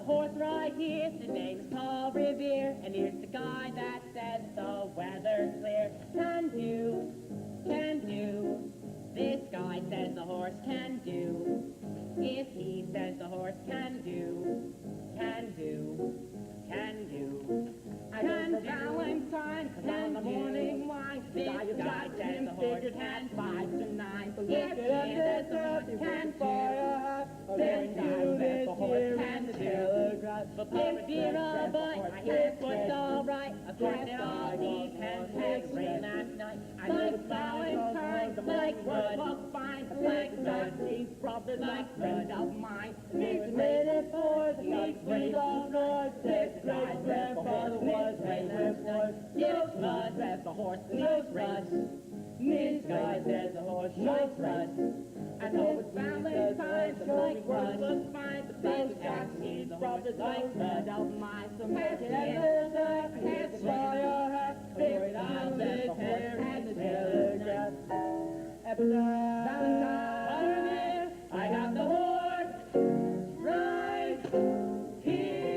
horse right here, his name is Paul Revere, and here's the guy that says the weather's clear. Can do, this guy says the horse can do. If he says the horse can do. I can do Valentine, cause on the morning wine, this guy says the horse can 5 to 9. So if he says the horse can fire, then guy says the horse can do. But if you're a boy, I hear what's alright. Of course it all depends. Like rain last night, I know it's Valentine, like wood, look fine, like mud, these brothers, like friends of mine. He's waiting for the next rain of north. This guy's grandfather was waiting for this mud, says the horse, this rush. This guy says the horse, nice rush. I know it's Valentine, so like wood, look fine, but these guys, these brothers, like friends of mine. So make it ever, can't fly your hat, big time, this hair, and the telegraph. Valentine, I got the horse right here.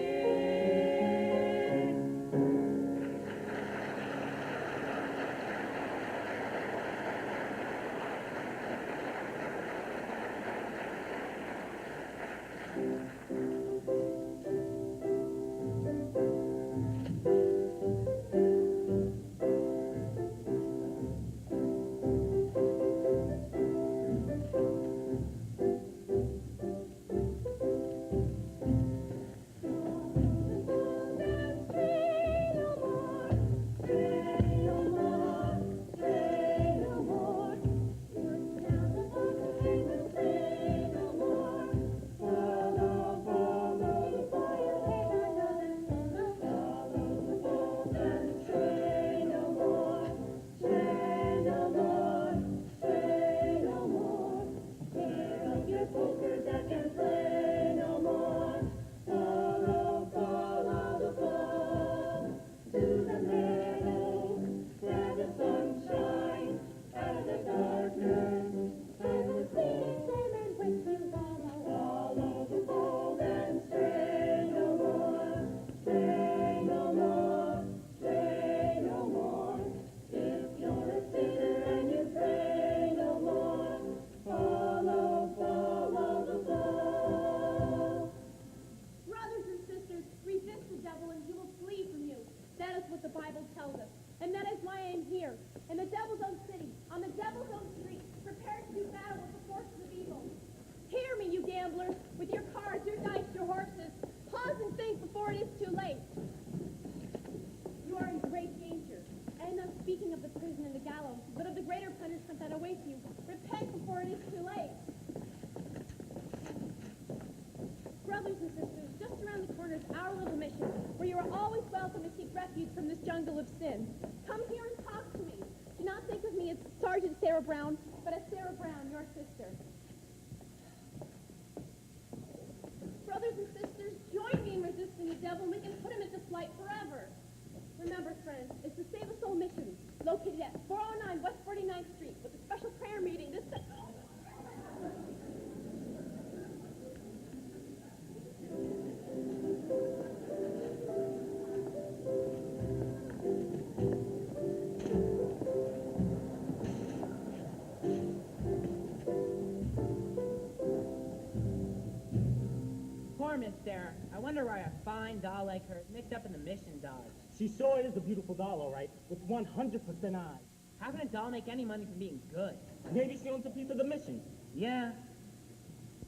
Miss Sarah, I wonder why a fine doll like her is mixed up in the mission dodge. She sure is a beautiful doll, all right, with 100% eyes. How can a doll make any money from being good? Maybe she owns a piece of the mission. Yeah.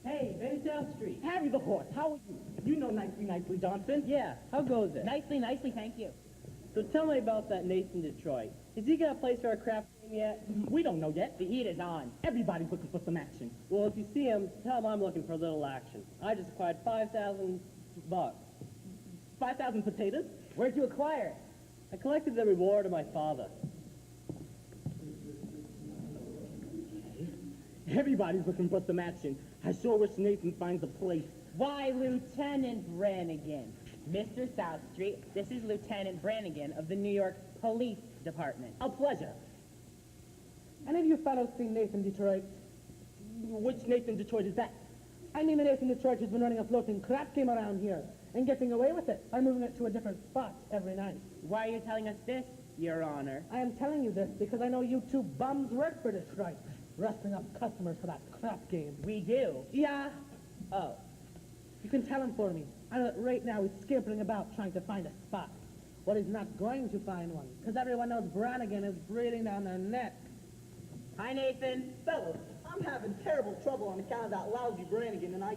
Hey, Benny South Street. Harry the horse, how are you? You know Nicely, Johnson. Yeah, how goes it? Nicely, thank you. So tell me about that Nathan Detroit. Has he got a place for a craft game yet? We don't know yet. The heat is on. Everybody's looking for some action. Well, if you see him, tell him I'm looking for a little action. I just acquired $5,000. 5,000 potatoes? Where'd you acquire it? I collected the reward of my father. Everybody's looking for some action. I sure wish Nathan finds a place. Why, Lieutenant Brannigan. Mr. South Street, this is Lieutenant Brannigan of the New York Police Department. A pleasure. Any of you fellows seen Nathan Detroit? Which Nathan Detroit is that? I mean Nathan Detroit who's been running a floating crap game around here. and getting away with it by moving it to a different spot every night. Why are you telling us this, Your Honor? I am telling you this because I know you two bums work for Detroit, rustling up customers for that crap game. We do. Yeah, Oh. you can tell him for me. I know that right now he's scampering about trying to find a spot. But he's not going to find one, because everyone knows Brannigan is breathing down their neck. Hi, Nathan. Fellas, I'm having terrible trouble on account of that lousy Brannigan, and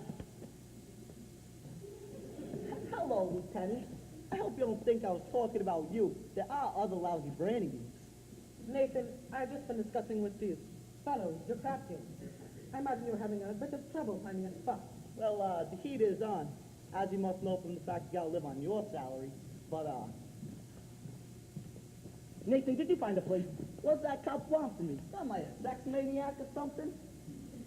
Hello, Lieutenant. I hope you don't think I was talking about you. There are other lousy Brannigans. Nathan, I've just been discussing with these fellows your crap game. I imagine you're having a bit of trouble finding a spot. Well, the heat is on, as you must know from the fact you gotta live on your salary. But, Nathan, did you find a place? what's that cop want from me? Am I a sex maniac or something?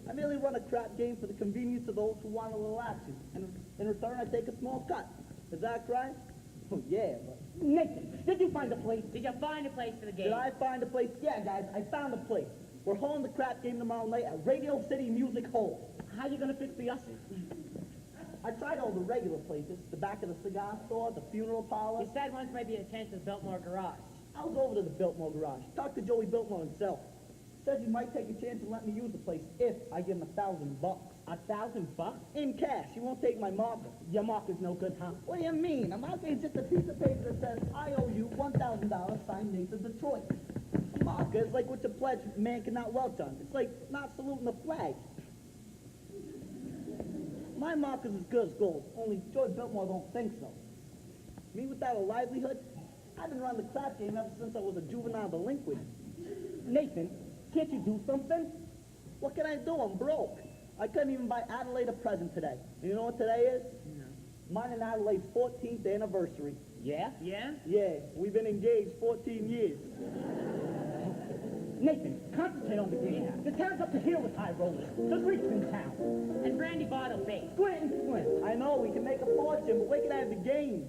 I merely run a crap game for the convenience of those who want a little action. And in return, I take a small cut. Is that right? Oh, yeah, but... Nathan, did you find a place? Did you find a place for the game? Did I find a place? Yeah, guys, I found a place. We're holding the crap game tomorrow night at Radio City Music Hall. How you gonna fix the ushers? I tried all the regular places, the back of the cigar store, the funeral parlor. You said once maybe a chance of Biltmore Garage. I was over to the Biltmore garage. Talked to Joey Biltmore himself. Says he might take a chance and let me use the place if I give him $1,000. $1,000? In cash. He won't take my marker. Your marker's no good, huh? What do you mean? I'm out there just a piece of paper that says, I owe you $1,000 signed Nathan Detroit. Marker is like what you pledge man cannot welch on. It's like not saluting the flag. My marker's as good as gold, only Joey Biltmore don't think so. Me without a livelihood? I've been running the crap game ever since I was a juvenile delinquent. Nathan, can't you do something? What can I do? I'm broke. I couldn't even buy Adelaide a present today. And you know what today is? No. Mine and Adelaide's 14th anniversary. Yeah? Yeah? Yeah, we've been engaged 14 years. Nathan, concentrate on the game. The town's up to here with high rollers. The Greek's in town. And Brandy Bottle Bait. Squint and squint. I know, we can make a fortune, but where can I have the game?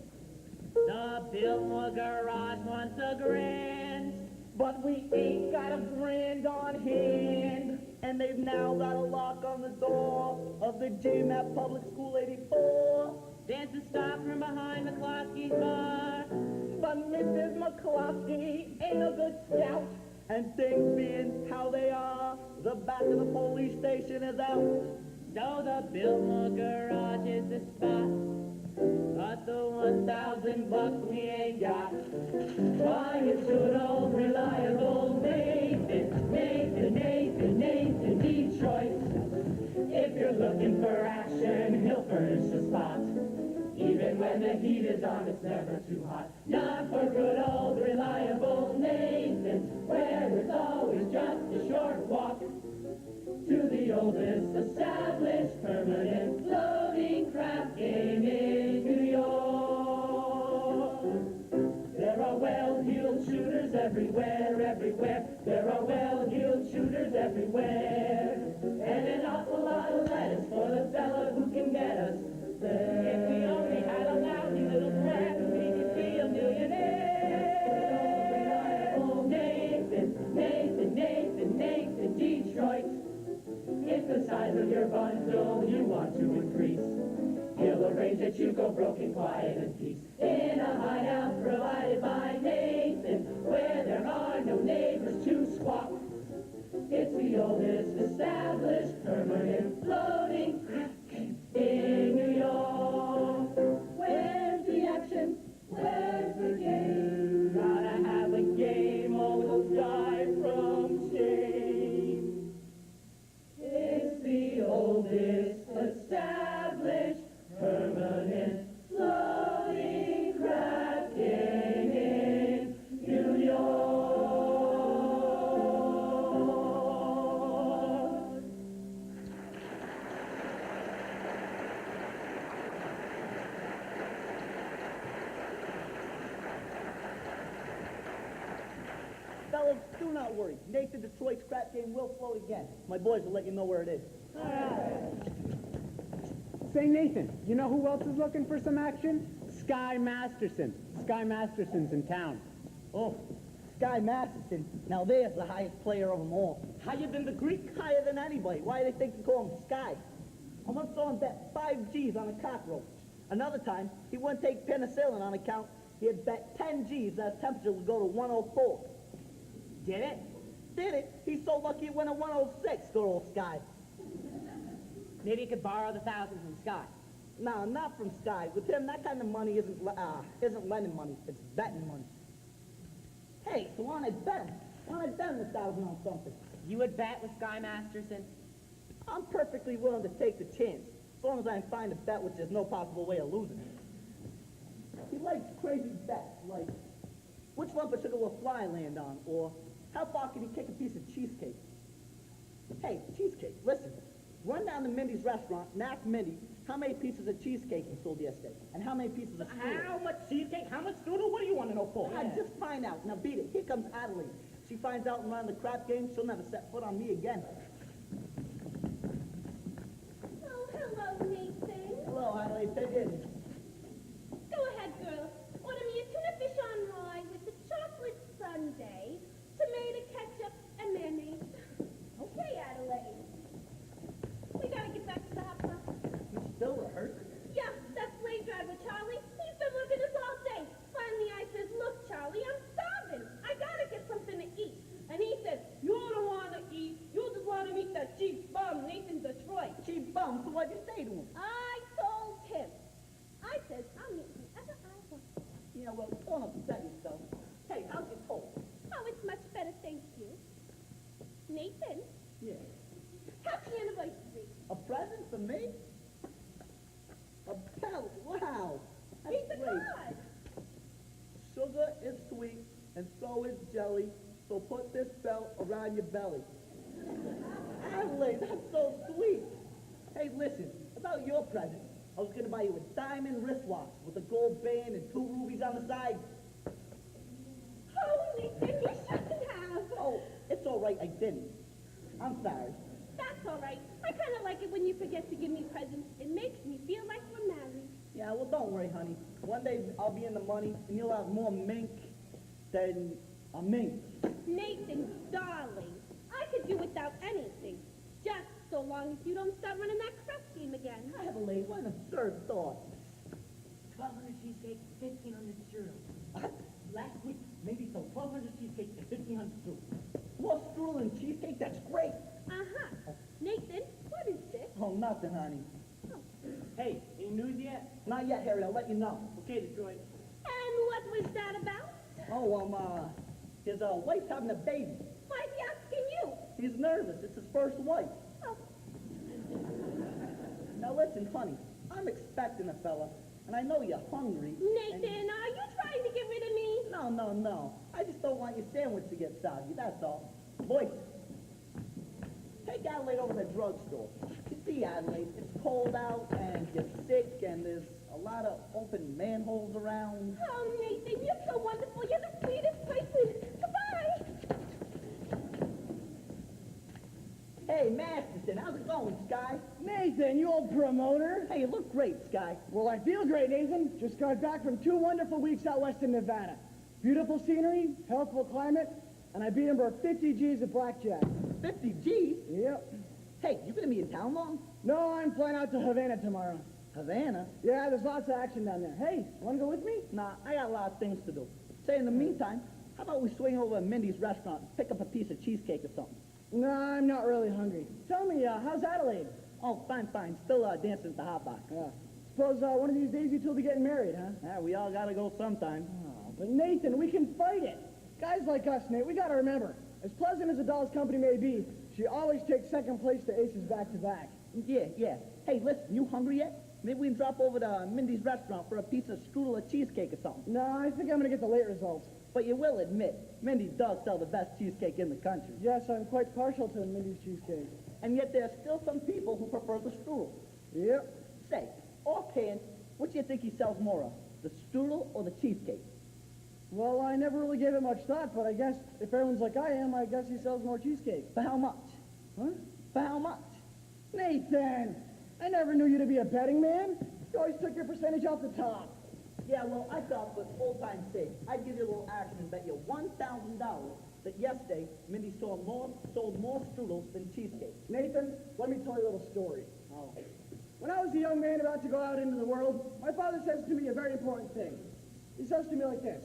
The Biltmore Garage wants a grand. But we ain't got a grand on hand. And they've now got a lock on the door of the gym at Public School 84. Dancing stock from behind McCloskey's bar. But Mrs. McCloskey ain't a good scout. And things being how they are, the back of the police station is out. So the Biltmore Garage is the spot. But the $1,000 we ain't got. Why, it's good old reliable Nathan, Nathan, Nathan, Nathan, Detroit. If you're looking for action, he'll furnish the spot. Even when the heat is on, it's never too hot. Not for good old reliable Nathan, where it's always just a short walk to the oldest established permanent floating craft game in New York. There are well-heeled shooters everywhere, everywhere. There are well-heeled shooters everywhere. And an awful lot of lettuce for the fella who can get us there. If we only had a lousy little craft, we could be a millionaire. Oh, Nathan, Nathan, Nathan, Nathan, Detroit. If the size of your bundle you want to increase, he'll arrange that you go broke in quiet and peace. In a hideout provided by Nathan, where there are no neighbors to squawk. It's the oldest established permanent floating craft game in New York. Where's the action? Where's the game? Gotta have a game or we'll die from shame. It's the oldest established permanent floating craft game in New York. Fellas, do not worry. Nathan Detroit's crap game will float again. My boys will let you know where it is. Say, Nathan, you know who else is looking for some action? Sky Masterson. Sky Masterson's in town. Oh, Sky Masterson. Now there's the highest player of them all. Higher than the Greek? Higher than anybody. Why do they think they call him Sky? I once saw him bet 5 G's on a cockroach. Another time, he wouldn't take penicillin on account he had bet 10 G's that his temperature would go to 104. Did it? Did it? He's so lucky it went to 106, good old Sky. Maybe you could borrow the 1,000 from Scott. No, not from Sky. With him, that kind of money isn't lending money. It's betting money. Hey, so why don't I bet him? Why don't I bet him 1,000 on something? You would bet with Sky Masterson? I'm perfectly willing to take the chance, as long as I can find a bet which there's no possible way of losing. He likes crazy bets, like which lump of sugar will a fly land on, or how far can he kick a piece of cheesecake? Hey, cheesecake, listen. Run down to Mindy's restaurant and ask Mindy how many pieces of cheesecake he sold yesterday, and how many pieces of strudel. How much cheesecake? How much strudel? What do you want to know for? Just find out. Now beat it. Here comes Adelaide. She finds out and run the crap game, she'll never set foot on me again. Oh, hello, Nathan. Hello, Adelaide. Take it. Go ahead, girl. Order me a tuna fish on rye with a chocolate sundae, tomato ketchup, and mayonnaise. Okay, Adelaide. We gotta get back to the hot pot. You still rehearsing? Yeah, that's slave driver Charlie. He's been looking at us all day. Finally, I says, look, Charlie, I'm starving. I gotta get something to eat. And he says, you don't want to eat. You just want to meet that cheap bum, Nathan Detroit. Cheap bum, so what'd you say to him? I told him. I says, I'll meet whoever I want. Yeah, well, don't upset yourself. Hey, how's your cold? Oh, it's much better, thank you. Nathan, Yeah. happy anniversary. A present for me? A pellet, wow. That's Read the great. card. Sugar is sweet, and so is jelly, so put this belt around your belly. Adelaide, that's so sweet. Hey, listen, about your present, I was gonna buy you a diamond wristwatch with a gold band and 2 rubies on the side. Oh, Nathan, you shouldn't have. Oh, it's all right, I didn't. I'm sorry. That's all right. I kind of like it when you forget to give me presents. It makes me feel like we're married. Yeah, well, don't worry, honey. One day I'll be in the money, and you'll have more mink than a mink. Nathan, darling, I could do without anything. Just so long as you don't start running that crap game again. Adelaide, what an absurd thought. 1,200 cheesecake, 1,500 strudel. Last week, maybe sold 1,200 cheesecake and 1,500 strudel. More strudel and cheesecake, that's great. Uh-huh. Nathan, what is this? Oh, nothing, honey. Hey, any news yet? Not yet, Harry, I'll let you know. Okay, Detroit. And what was that about? Oh, his wife's having a baby. Why's he asking you? He's nervous, it's his first wife. Oh, Now listen, honey, I'm expecting a fella, and I know you're hungry. Nathan, are you trying to get rid of me? No. I just don't want your sandwich to get soggy, that's all. Boys, take Adelaide over to the drugstore. You see, Adelaide, it's cold out, and you're sick, and there's a lot of open manholes around. Oh, Nathan, you're so wonderful. You're the sweetest person. Goodbye. Hey, Masterson, how's it going, Sky? Nathan, you old promoter. Hey, you look great, Sky. Well, I feel great, Nathan. Just got back from 2 wonderful weeks out west in Nevada. Beautiful scenery, healthful climate, and I beat him for 50 G's of blackjack. 50 G's? Yep. Hey, you gonna be in town long? No, I'm flying out to Havana tomorrow. Havana? Yeah, there's lots of action down there. Hey, wanna go with me? Nah, I got a lot of things to do. Say, in the meantime, how about we swing over to Mindy's restaurant and pick up a piece of cheesecake or something? No, I'm not really hungry. Tell me, how's Adelaide? Oh, fine. Still dancing at the hot box. Yeah. Suppose one of these days you two will be getting married, huh? Yeah, we all gotta go sometime. Oh, but Nathan, we can fight it. Guys like us, Nate, we gotta remember, as pleasant as a doll's company may be, she always takes second place to aces back-to-back. Yeah. Hey, listen, you hungry yet? Maybe we can drop over to Mindy's restaurant for a piece of strudel or cheesecake or something. No, I think I'm gonna get the late results. But you will admit, Mindy does sell the best cheesecake in the country. Yes, I'm quite partial to Mindy's cheesecake. And yet there's still some people who prefer the strudel. Yep. Say, offhand, what do you think he sells more of? The strudel or the cheesecake? Well, I never really gave it much thought, but I guess if everyone's like I am, I guess he sells more cheesecake. For how much? Huh? For how much? Nathan, I never knew you to be a betting man. You always took your percentage off the top. Yeah, well, I thought for old time's sake, I'd give you a little action and bet you $1,000 that yesterday Mindy sold more strudels than cheesecake. Nathan, let me tell you a little story. Oh. When I was a young man about to go out into the world, my father says to me a very important thing. He says to me like this,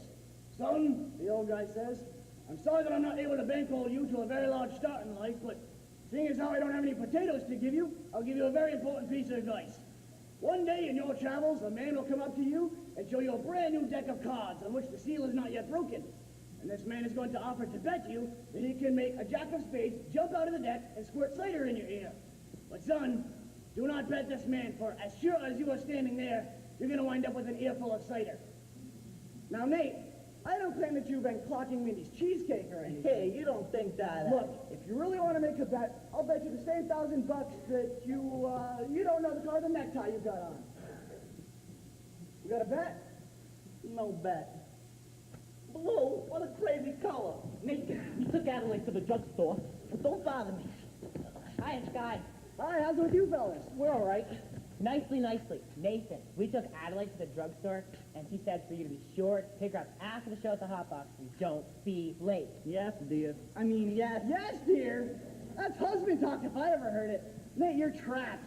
"Son," the old guy says, "I'm sorry that I'm not able to bankroll you to a very large start in life, but seeing as how I don't have any potatoes to give you, I'll give you a very important piece of advice. One day in your travels, a man will come up to you and show you a brand new deck of cards on which the seal is not yet broken. And this man is going to offer to bet you that he can make a jack of spades jump out of the deck and squirt cider in your ear. But son, do not bet this man, for as sure as you are standing there, you're going to wind up with an earful of cider." Now, Nate, I don't claim that you've been clocking Mindy's cheesecake or anything. Hey, you don't think that. Look, if you really want to make a bet, I'll bet you the same $1,000 that you don't know the color of the necktie you've got on. You got a bet? No bet. Blue? What a crazy color. Nate, you took Adelaide to the drugstore. Don't bother me. Hi, it's Guy. Hi, how's it with you fellas? We're all right. Nicely. Nathan, we took Adelaide to the drugstore, and she said for you to be sure to pick her up after the show at the Hot Box and don't be late. Yes, dear. I mean, yes. Yes, dear. That's husband talk if I ever heard it. Nate, you're trapped.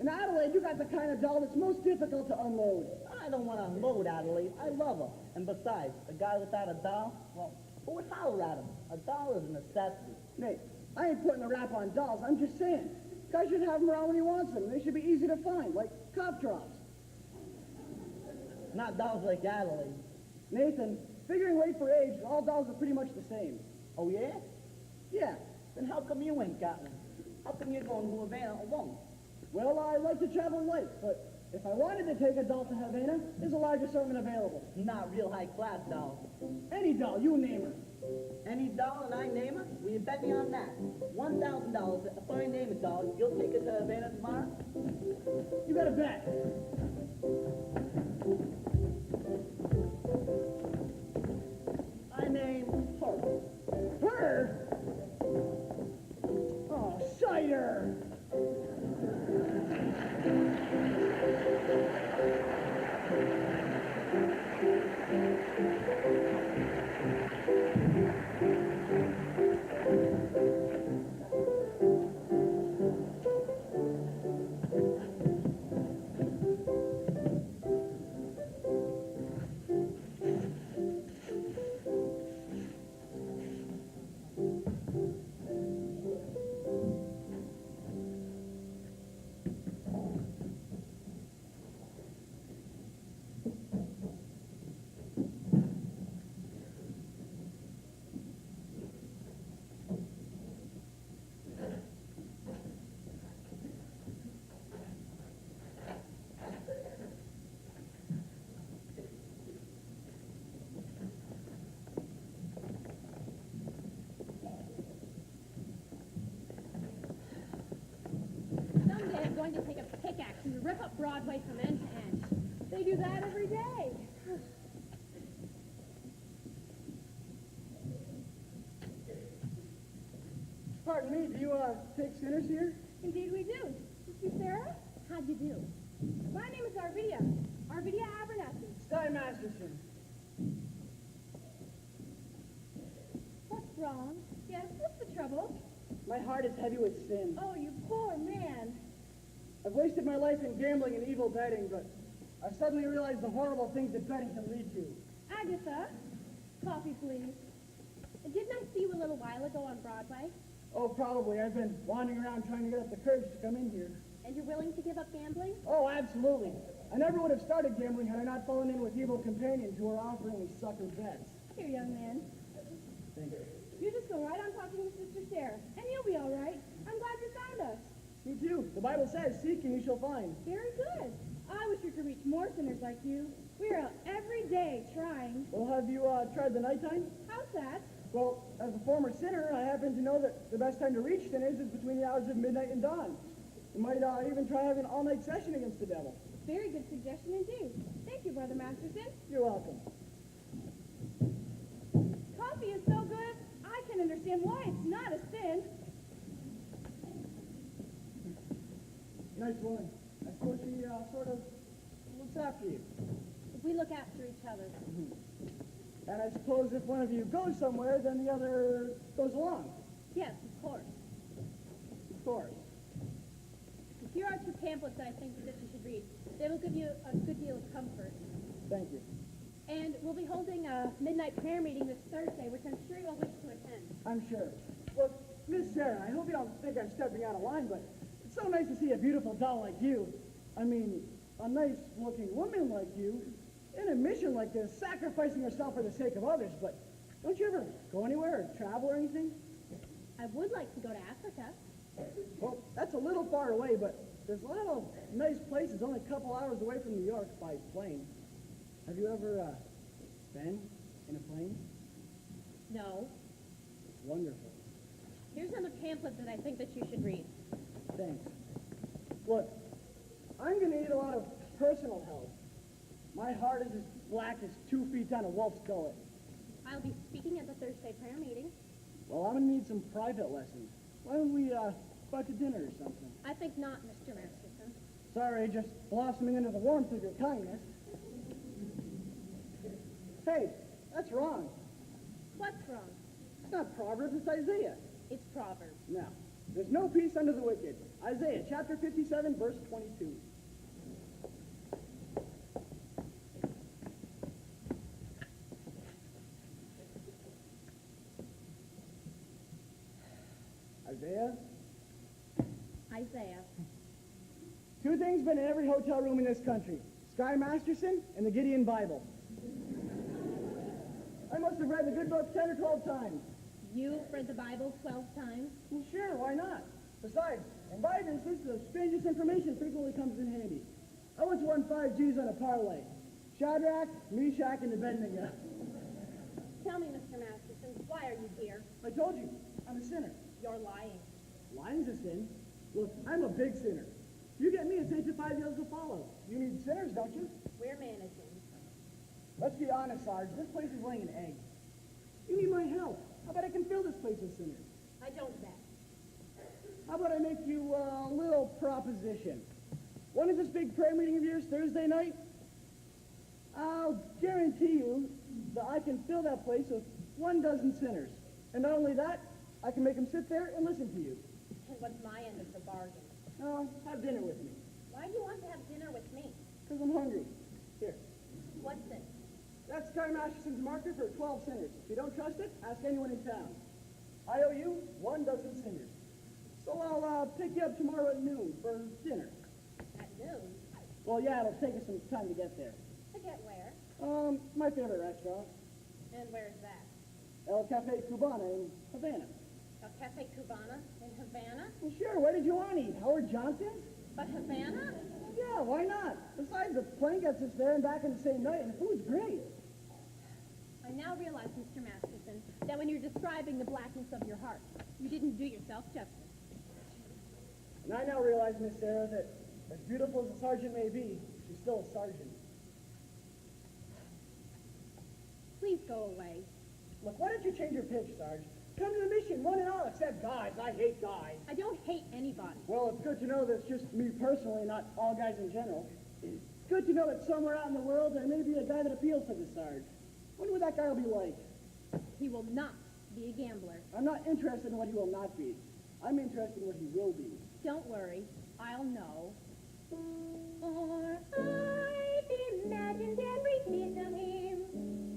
In Adelaide, you got the kind of doll that's most difficult to unload. I don't want to unload Adelaide. I love her. And besides, a guy without a doll, well, who would holler at him? A doll is a necessity. Nate, I ain't putting a rap on dolls. I'm just saying. Guy should have them around when he wants them. They should be easy to find, like cop drops. Not dolls like Adelaide. Nathan, figuring weight for age, all dolls are pretty much the same. Oh, yeah? Yeah. Then how come you ain't got one? How come you're going to Havana alone? Well, I like to travel light, but if I wanted to take a doll to Havana, there's a large assortment available. Not real high-class dolls. Any doll, you name her. Any doll and I name her? Will you bet me on that? $1,000 if I name a doll, you'll take it to Havana tomorrow? You got a bet. I name her. Her? Oh, cider! Someday I'm going to take a pickaxe and rip up Broadway from end to end. They do that every day. Pardon me, do you, take sinners here? Indeed we do. Is she Sarah? How'd you do? My name is Arvidia. Arvidia Abernathy. Sky Masterson. What's wrong? Yes, what's the trouble? My heart is heavy with sin. Oh, you poor man. I've wasted my life in gambling and evil betting, but I've suddenly realized the horrible things that betting can lead to. Agatha, coffee please. Didn't I see you a little while ago on Broadway? Oh, probably. I've been wandering around trying to get up the courage to come in here. And you're willing to give up gambling? Oh, absolutely. I never would have started gambling had I not fallen in with evil companions who are offering me sucker bets. Here, young man. Thank you. You just go right on talking to Sister Sarah, and you'll be all right. I'm glad you found us. Me too. The Bible says, seek and you shall find. Very good. I wish we could reach more sinners like you. We're out every day trying. Well, have you tried the nighttime? How's that? Well, as a former sinner, I happen to know that the best time to reach sinners is between the hours of midnight and dawn. You might even try having an all-night session against the devil. Very good suggestion indeed. Thank you, Brother Masterson. You're welcome. Coffee is so good, I can understand why it's not a sin. Nice woman. I suppose she sort of looks after you. We look after each other. And I suppose if one of you goes somewhere, then the other goes along. Yes, of course. Of course. Here are 2 pamphlets that I think that you should read. They will give you a good deal of comfort. Thank you. And we'll be holding a midnight prayer meeting this Thursday, which I'm sure you'll wish to attend. I'm sure. Well, Miss Sarah, I hope you don't think I'm stepping out of line, but it's so nice to see a beautiful doll like you. I mean, a nice-looking woman like you in a mission like this, sacrificing herself for the sake of others, but don't you ever go anywhere or travel or anything? I would like to go to Africa. Well, that's a little far away, but there's a lot of nice places only a couple hours away from New York by plane. Have you ever been in a plane? No. It's wonderful. Here's another pamphlet that I think that you should read. Thanks. Look, I'm going to need a lot of personal help. My heart is as black as 2 feet down a wolf's gullet. I'll be speaking at the Thursday prayer meeting. Well, I'm going to need some private lessons. Why don't we go out to dinner or something? I think not, Mr. Masterson. Sorry, just blossoming into the warmth of your kindness. Hey, that's wrong. What's wrong? It's not Proverbs, it's Isaiah. It's Proverbs. Now, there's no peace under the wicked. Isaiah chapter 57, verse 22. Isaiah? Isaiah. Two things been in every hotel room in this country. Sky Masterson and the Gideon Bible. I must have read the good book 10 or 12 times. You've read the Bible 12 times? Well, sure, why not? Besides, in my business, the strangest information frequently comes in handy. I once won 5 G's on a parlay. Shadrach, Meshach, and Abednego. Tell me, Mr. Masterson, why are you here? I told you, I'm a sinner. You're lying. Lying's a sin. Look, I'm a big sinner. You get me, it's 8 to 5 deals to follow. You need sinners, don't you? We're managing. Let's be honest, Sarge. This place is laying an egg. You need my help. How about I can fill this place with sinners? I don't bet. How about I make you a little proposition? When is this big prayer meeting of yours, Thursday night? I'll guarantee you that I can fill that place with 12 sinners. And not only that, I can make them sit there and listen to you. And what's my end of the bargain? No, have dinner with me. Why do you want to have dinner with me? Because I'm hungry. Here. What's this? That's Sky Masterson's marker for 12 sinners. If you don't trust it, ask anyone in town. I owe you 12 sinners. So I'll pick you up tomorrow at noon for dinner. At noon? Well, yeah, it'll take us some time to get there. To get where? My favorite restaurant, And where's that? El Cafe Cubana in Havana. El Cafe Cubana in Havana? Well, sure, where did you want to eat? Howard Johnson's? But Havana? Yeah, why not? Besides, the plane gets us there and back in the same night, and the food's great. I now realize, Mr. Masterson, that when you're describing the blackness of your heart, you didn't do yourself justice. And I now realize, Miss Sarah, that as beautiful as a sergeant may be, she's still a sergeant. Please go away. Look, why don't you change your pitch, Sarge? Come to the mission, one and all, except guys. I hate guys. I don't hate anybody. Well, it's good to know that it's just me personally, not all guys in general. It's good to know that somewhere out in the world there may be a guy that appeals to the Sarge. Wonder what that guy will be like. He will not be a gambler. I'm not interested in what he will not be. I'm interested in what he will be. Don't worry, I'll know. For I've imagined every bit of him,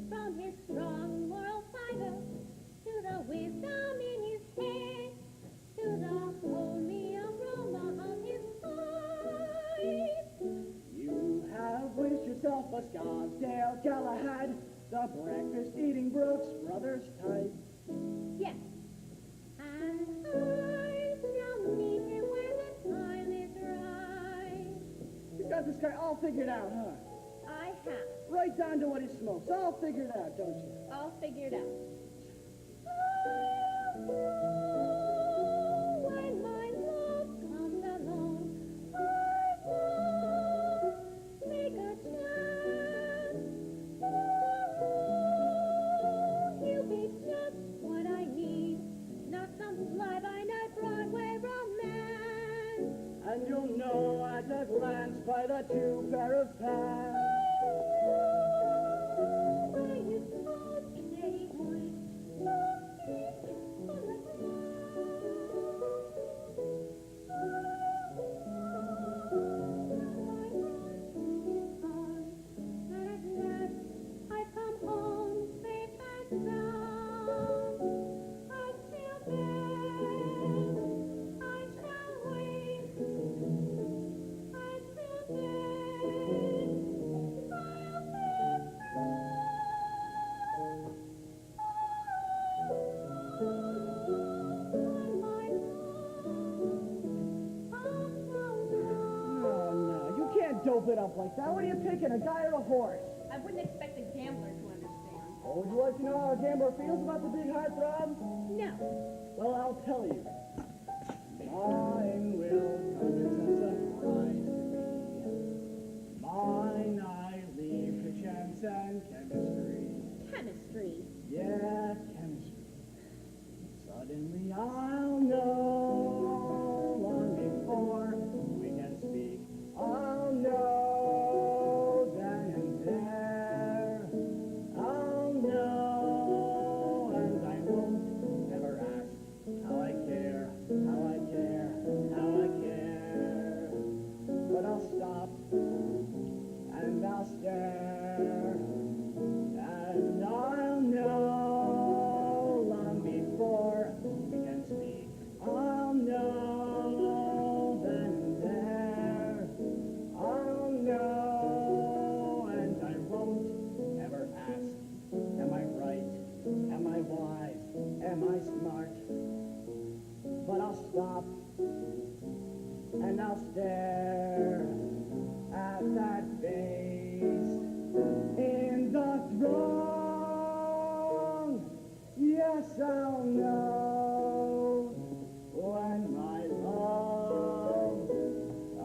from his strong moral fiber to the wisdom in his head, to the holy aroma of his eyes. You have wished yourself a Scarsdale Galahad, the breakfast-eating Brooks Brothers type. Yes, and I shall meet him when the time is right. You got this guy all figured out, huh? I have. Right down to what he smokes. All figured out, don't you? All figured out. When my love comes along, I won't make a chance. He'll be just what I need, not some fly-by-night Broadway romance. And you'll know at a glance by the 2 pair of pants. Why you told me, boy, on the ground. dope it up like that. What are you picking, a guy or a horse? I wouldn't expect a gambler to understand. Oh, would you like to know how a gambler feels about the big heartthrob? No. Well, I'll tell you. Mine will come as a surprise to me. Mine I leave to chance and chemistry. Chemistry. Yeah, chemistry. Suddenly I'll know long before we can speak. I'll know then and there. I'll know, and I won't ever ask how I care, how I care, how I care. But I'll stop and I'll stare, and I'll know long before we can speak. I'll know then and there. I'll know, and I won't ever ask, am I right? Am I wise? Am I smart? But I'll stop and I'll stare at that face in the throng. Yes, I'll know when my love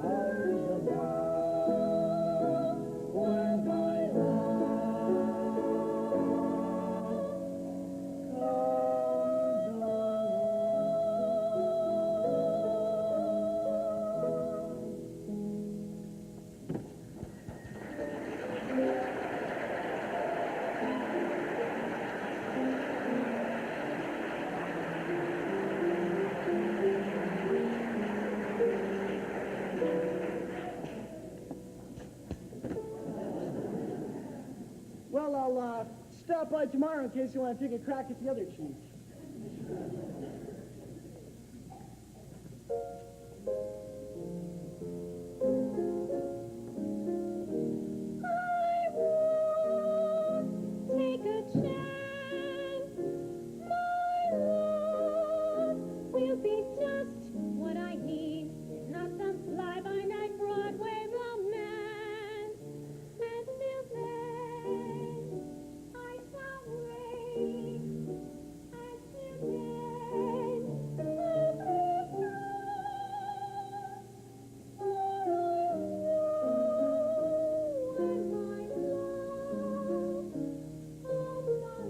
comes along. When my love comes Well, I'll stop by tomorrow in case you want to take a crack at the other cheese. I won't take a chance. My love will be just what I need, not some fly-by-night Broadway romance. Until then, I shall wait. Until then, I'll be strong. For I know when my love comes along.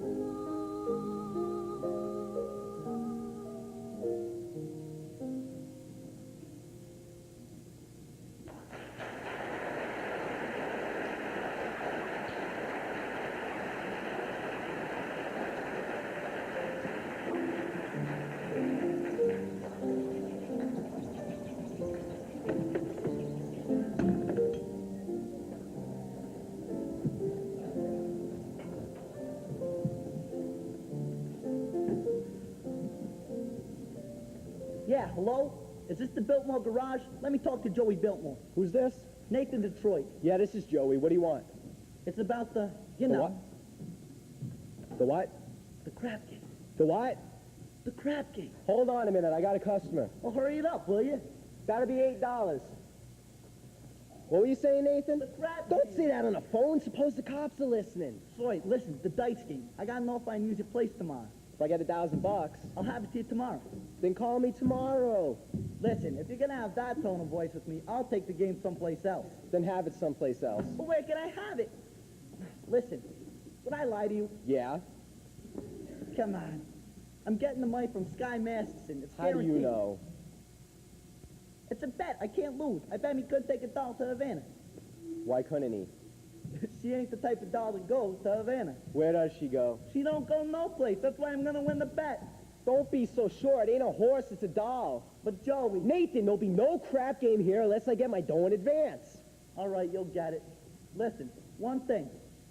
Yeah, hello? Is this the Biltmore garage? Let me talk to Joey Biltmore. Who's this? Nathan Detroit. Yeah, this is Joey. What do you want? It's about the, you The know, what? The what? the crap game. The what? The crap game. Hold on a minute. I got a customer. Well, hurry it up, will you? That'll be $8. What were you saying, Nathan? The crap Don't game. say that on the phone. Suppose the cops are listening. Sorry, listen, the dice game. I gotta know if I can use your place tomorrow. If I get $1,000, I'll have it to you tomorrow. then call me tomorrow. Listen, if you're gonna have that tone of voice with me, I'll take the game someplace else. Then have it someplace else. But where can I have it? Listen, would I lie to you? Yeah? Come on. I'm getting the money from Sky Masterson. It's How do you guaranteed. know? It's a bet. I can't lose. I bet me could take a doll to Havana. Why couldn't he? She ain't the type of doll that goes to Havana. Where does she go? She don't go no place. That's why I'm gonna win the bet. Don't be so sure. It ain't a horse, it's a doll. But Joey, Nathan, there'll be no crap game here unless I get my dough in advance. all right, you'll get it. Listen, one thing.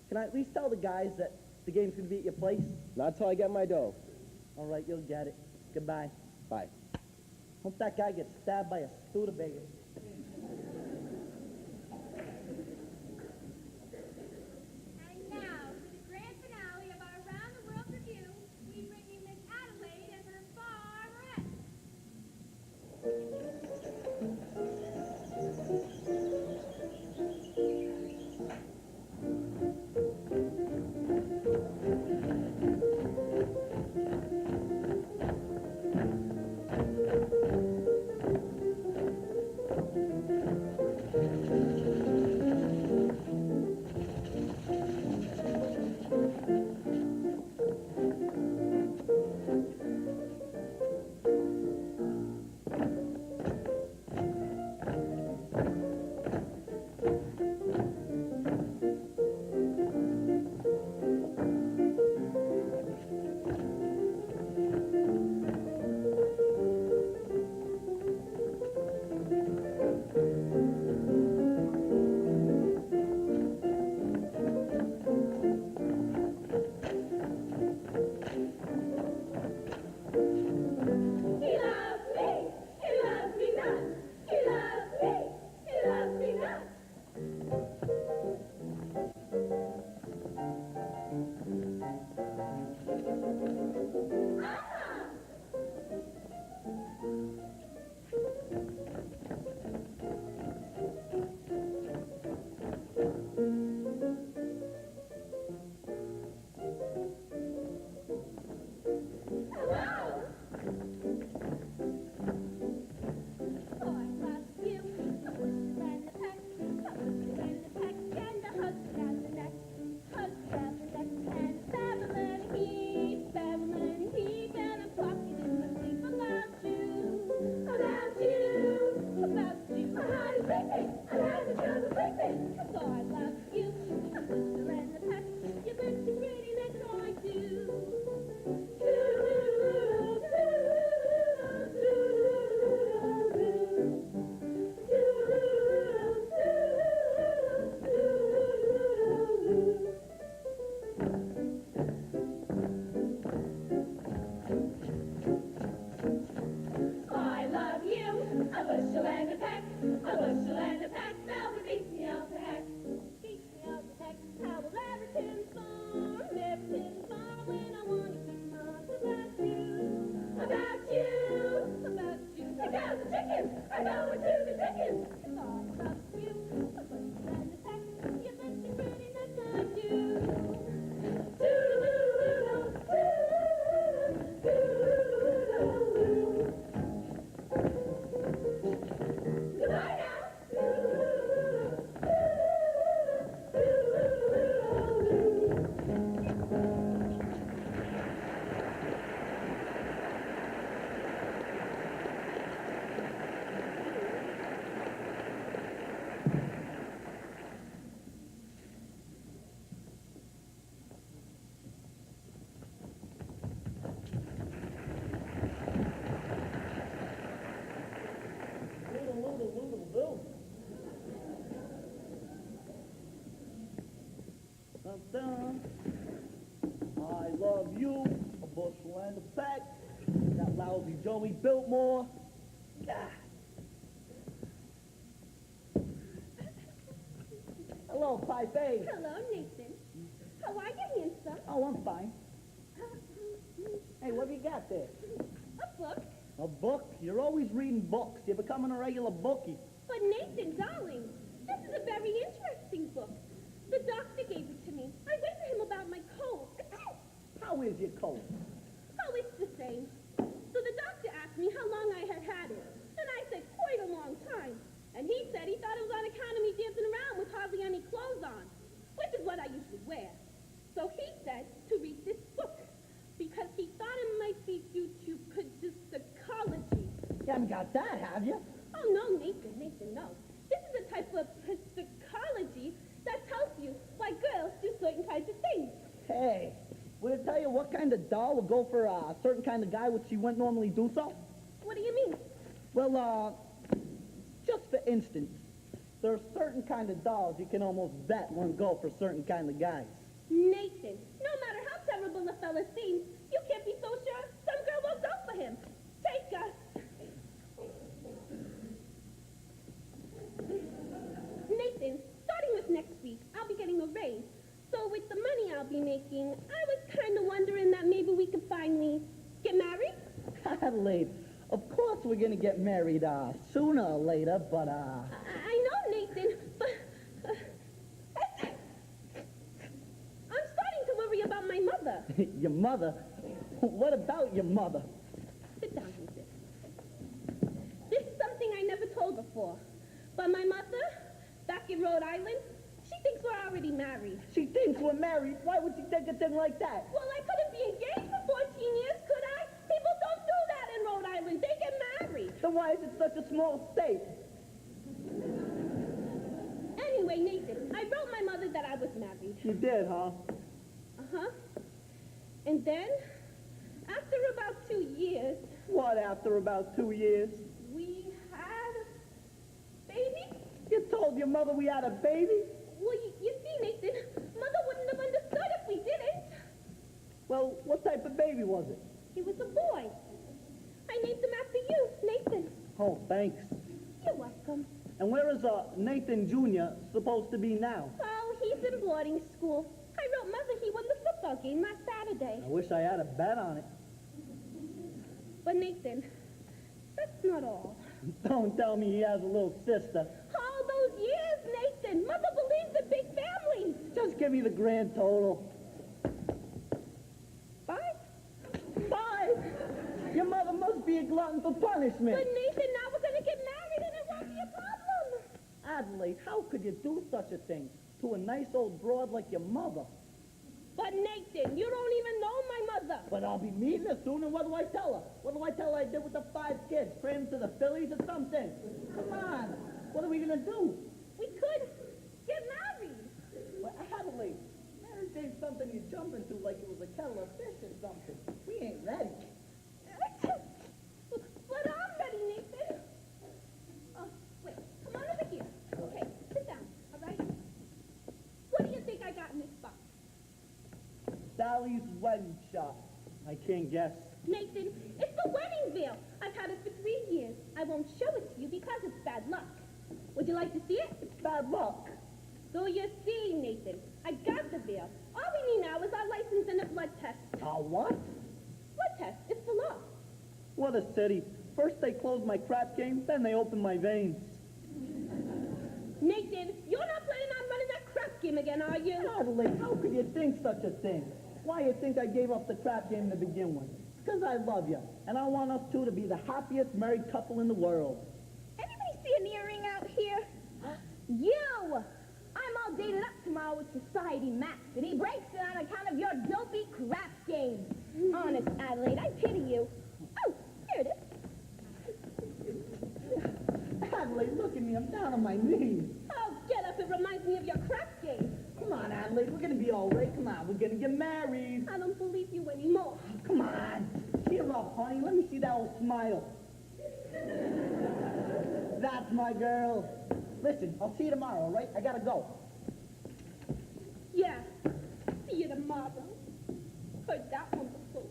Can I at least tell the guys that the game's gonna be at your place? Not till I get my dough. All right, you'll get it. Goodbye. Bye. Hope that guy gets stabbed by a Studebaker. And now, for the grand finale of our Around the World review, we bring you Miss Adelaide and her farmerette. bushel and a peck, a bushel and a peck, now it beats me out the heck. Beats me out the heck, how will Everton farm when I want to keep my about you, about the chickens, I know it to the chickens. It's all about you, a bushel and a peck, you bet you're pretty nice I do. Toodaloo, toodaloo, toodaloo. Goodbye now. Dun. I love you, a bushel and a peck. That lousy Joey Biltmore. Ah. Hello, Pipe A. Hello, Nathan. How are you, handsome? Oh, I'm fine. Hey, what have you got there? A book. A book? You're always reading books. You're becoming a regular bookie. But Nathan, darling, this is a very interesting book. The doctor gave it to me. I went to him about my cold. How is your cold? Oh, it's the same. So the doctor asked me how long I had had it. And I said, quite a long time. And he said he thought it was on account of me dancing around with hardly any clothes on, which is what I usually wear. So he said to read this book, because he thought it might be due to psychology. You haven't got that, have you? Oh, no, Nathan, no. This is a type of psychology that tells you why girls do certain kinds of things. Hey, will it tell you what kind of doll will go for a certain kind of guy which she wouldn't normally do so? What do you mean? Well, just for instance, there are certain kind of dolls you can almost bet won't go for certain kind of guys. Nathan, no matter how terrible a fella seems, you can't be so sure some girl won't go for him. Take us. Nathan, starting with next week, I'll be getting a raise. So with the money I'll be making, I was kind of wondering that maybe we could finally get married. Adelaide, of course we're going to get married sooner or later, but I know, Nathan, but I'm starting to worry about my mother. Your mother? What about your mother? Sit down, Nathan. This is something I never told before. But my mother, back in Rhode Island, she thinks we're already married. She thinks we're married? Why would she think a thing like that? Well, I couldn't be engaged for 14 years, could I? People don't do that in Rhode Island. They get married. Then why is it such a small state? Anyway, Nathan, I wrote my mother that I was married. You did, huh? Uh-huh. And then, after about 2 years... What, after about 2 years? We had a baby? You told your mother we had a baby? Well, you see, Nathan, Mother wouldn't have understood if we didn't. Well, what type of baby was it? He was a boy. I named him after you, Nathan. Oh, thanks. You're welcome. And where is Nathan Jr. supposed to be now? Oh, he's in boarding school. I wrote Mother he won the football game last Saturday. I wish I had a bet on it. But Nathan, that's not all. Don't tell me he has a little sister. All those years, Nathan. Mother believes in big families. Just give me the grand total. 5? 5? Your mother must be a glutton for punishment. But Nathan, now we're going to get married and it won't be a problem. Adelaide, how could you do such a thing to a nice old broad like your mother? But Nathan, you don't even know my mother. But I'll be meeting her soon, and what do I tell her? What do I tell her I did with the 5 kids? Cram to the Phillies or something? Come on. What are we going to do? We could get married. Well, Adelaide, marriage ain't something you jump into like it was a kettle of fish or something. We ain't ready. But I'm ready, Nathan. Oh, wait, come on over here. Okay, sit down, all right? What do you think I got in this box? Sally's wedding shop. I can't guess. Nathan, it's the wedding veil. I've had it for 3 years. I won't show it to you because Would you like to see it? It's bad luck. So you see, Nathan, I got the bill. All we need now is our license and a blood test. What? Blood test, it's the law. What a city. First they close my crap game, then they open my veins. Nathan, you're not planning on running that crap game again, are you? Adelaide, how could you think such a thing? Why you think I gave up the crap game to begin with? Because I love you, and I want us two to be the happiest married couple in the world. Anybody see an earring out here? You! I'm all dated up tomorrow with Society Max, and he breaks it on account of your dopey crap game. Honest, Adelaide, I pity you. Oh, here it is. Adelaide, look at me. I'm down on my knees. Oh, get up. It reminds me of your crap game. Come on, Adelaide. We're going to be all right. Come on. We're going to get married. I don't believe you anymore. Come on. Cheer up, honey. Let me see that old smile. That's my girl. Listen, I'll see you tomorrow, all right? I got to go. Yeah. See you tomorrow. Heard that one before.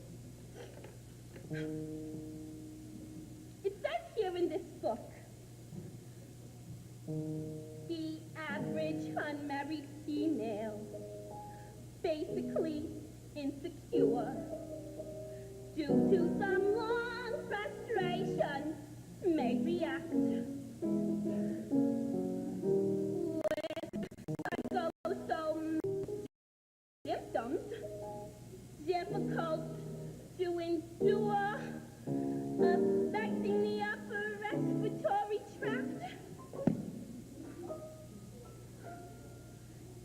It says here in this book, the average unmarried female, basically insecure, due to some long frustration, may react with psychosome symptoms, difficult to endure, affecting the upper respiratory tract.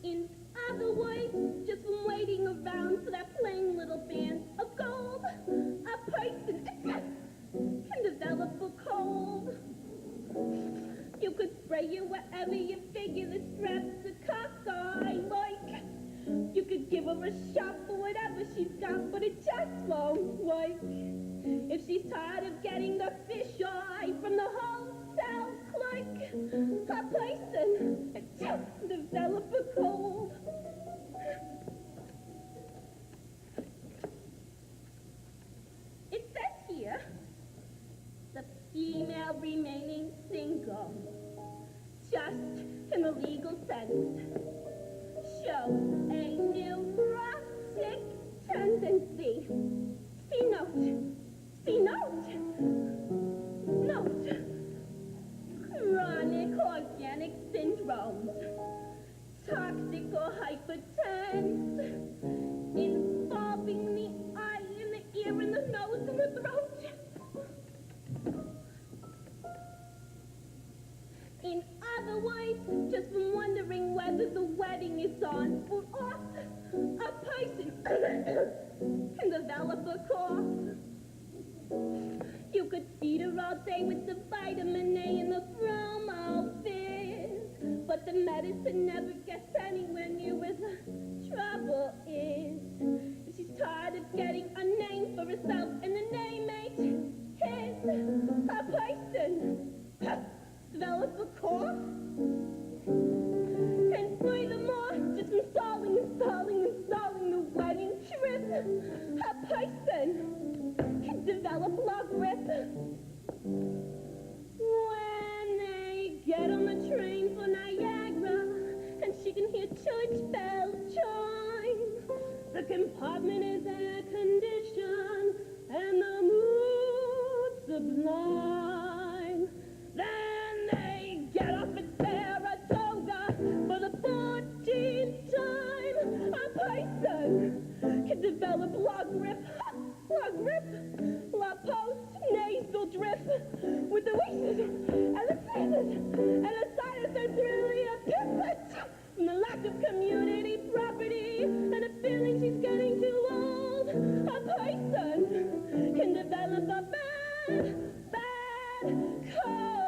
In other words, just from waiting around for that plain little band of gold, a person can develop a cold. You could spray it wherever you figure the straps are cockeyed like. You could give her a shot for whatever she's got, but it just won't work. If she's tired of getting the fish eye from the hotel clerk, a person can develop a cold. It says here, the female remaining single, just in the legal sense, shows a neurotic tendency. See note. See note. Note. Chronic organic syndromes. Toxic or hypertense. Involving the eye and the ear and the nose and the throat. In other words, just from wondering whether the wedding is on or off, a person can develop a cough. You could feed her all day with the vitamin A and the bromo fizz, but the medicine never gets anywhere near where the trouble is. If she's tired of getting a name for herself and the name ain't his, a person develop a cough. And furthermore, just installing the wedding trip, a person can develop love grip. When they get on the train for Niagara, and she can hear church bells chime, the compartment is air conditioned, and the mood sublime. Then they get off at Saratoga for the 14th time. A person can develop log grip, la post nasal drip, with the wheezes and the sneezes and the sinus that's really a piplet from the lack of community property and a feeling she's getting too old. A person can develop a bad cold.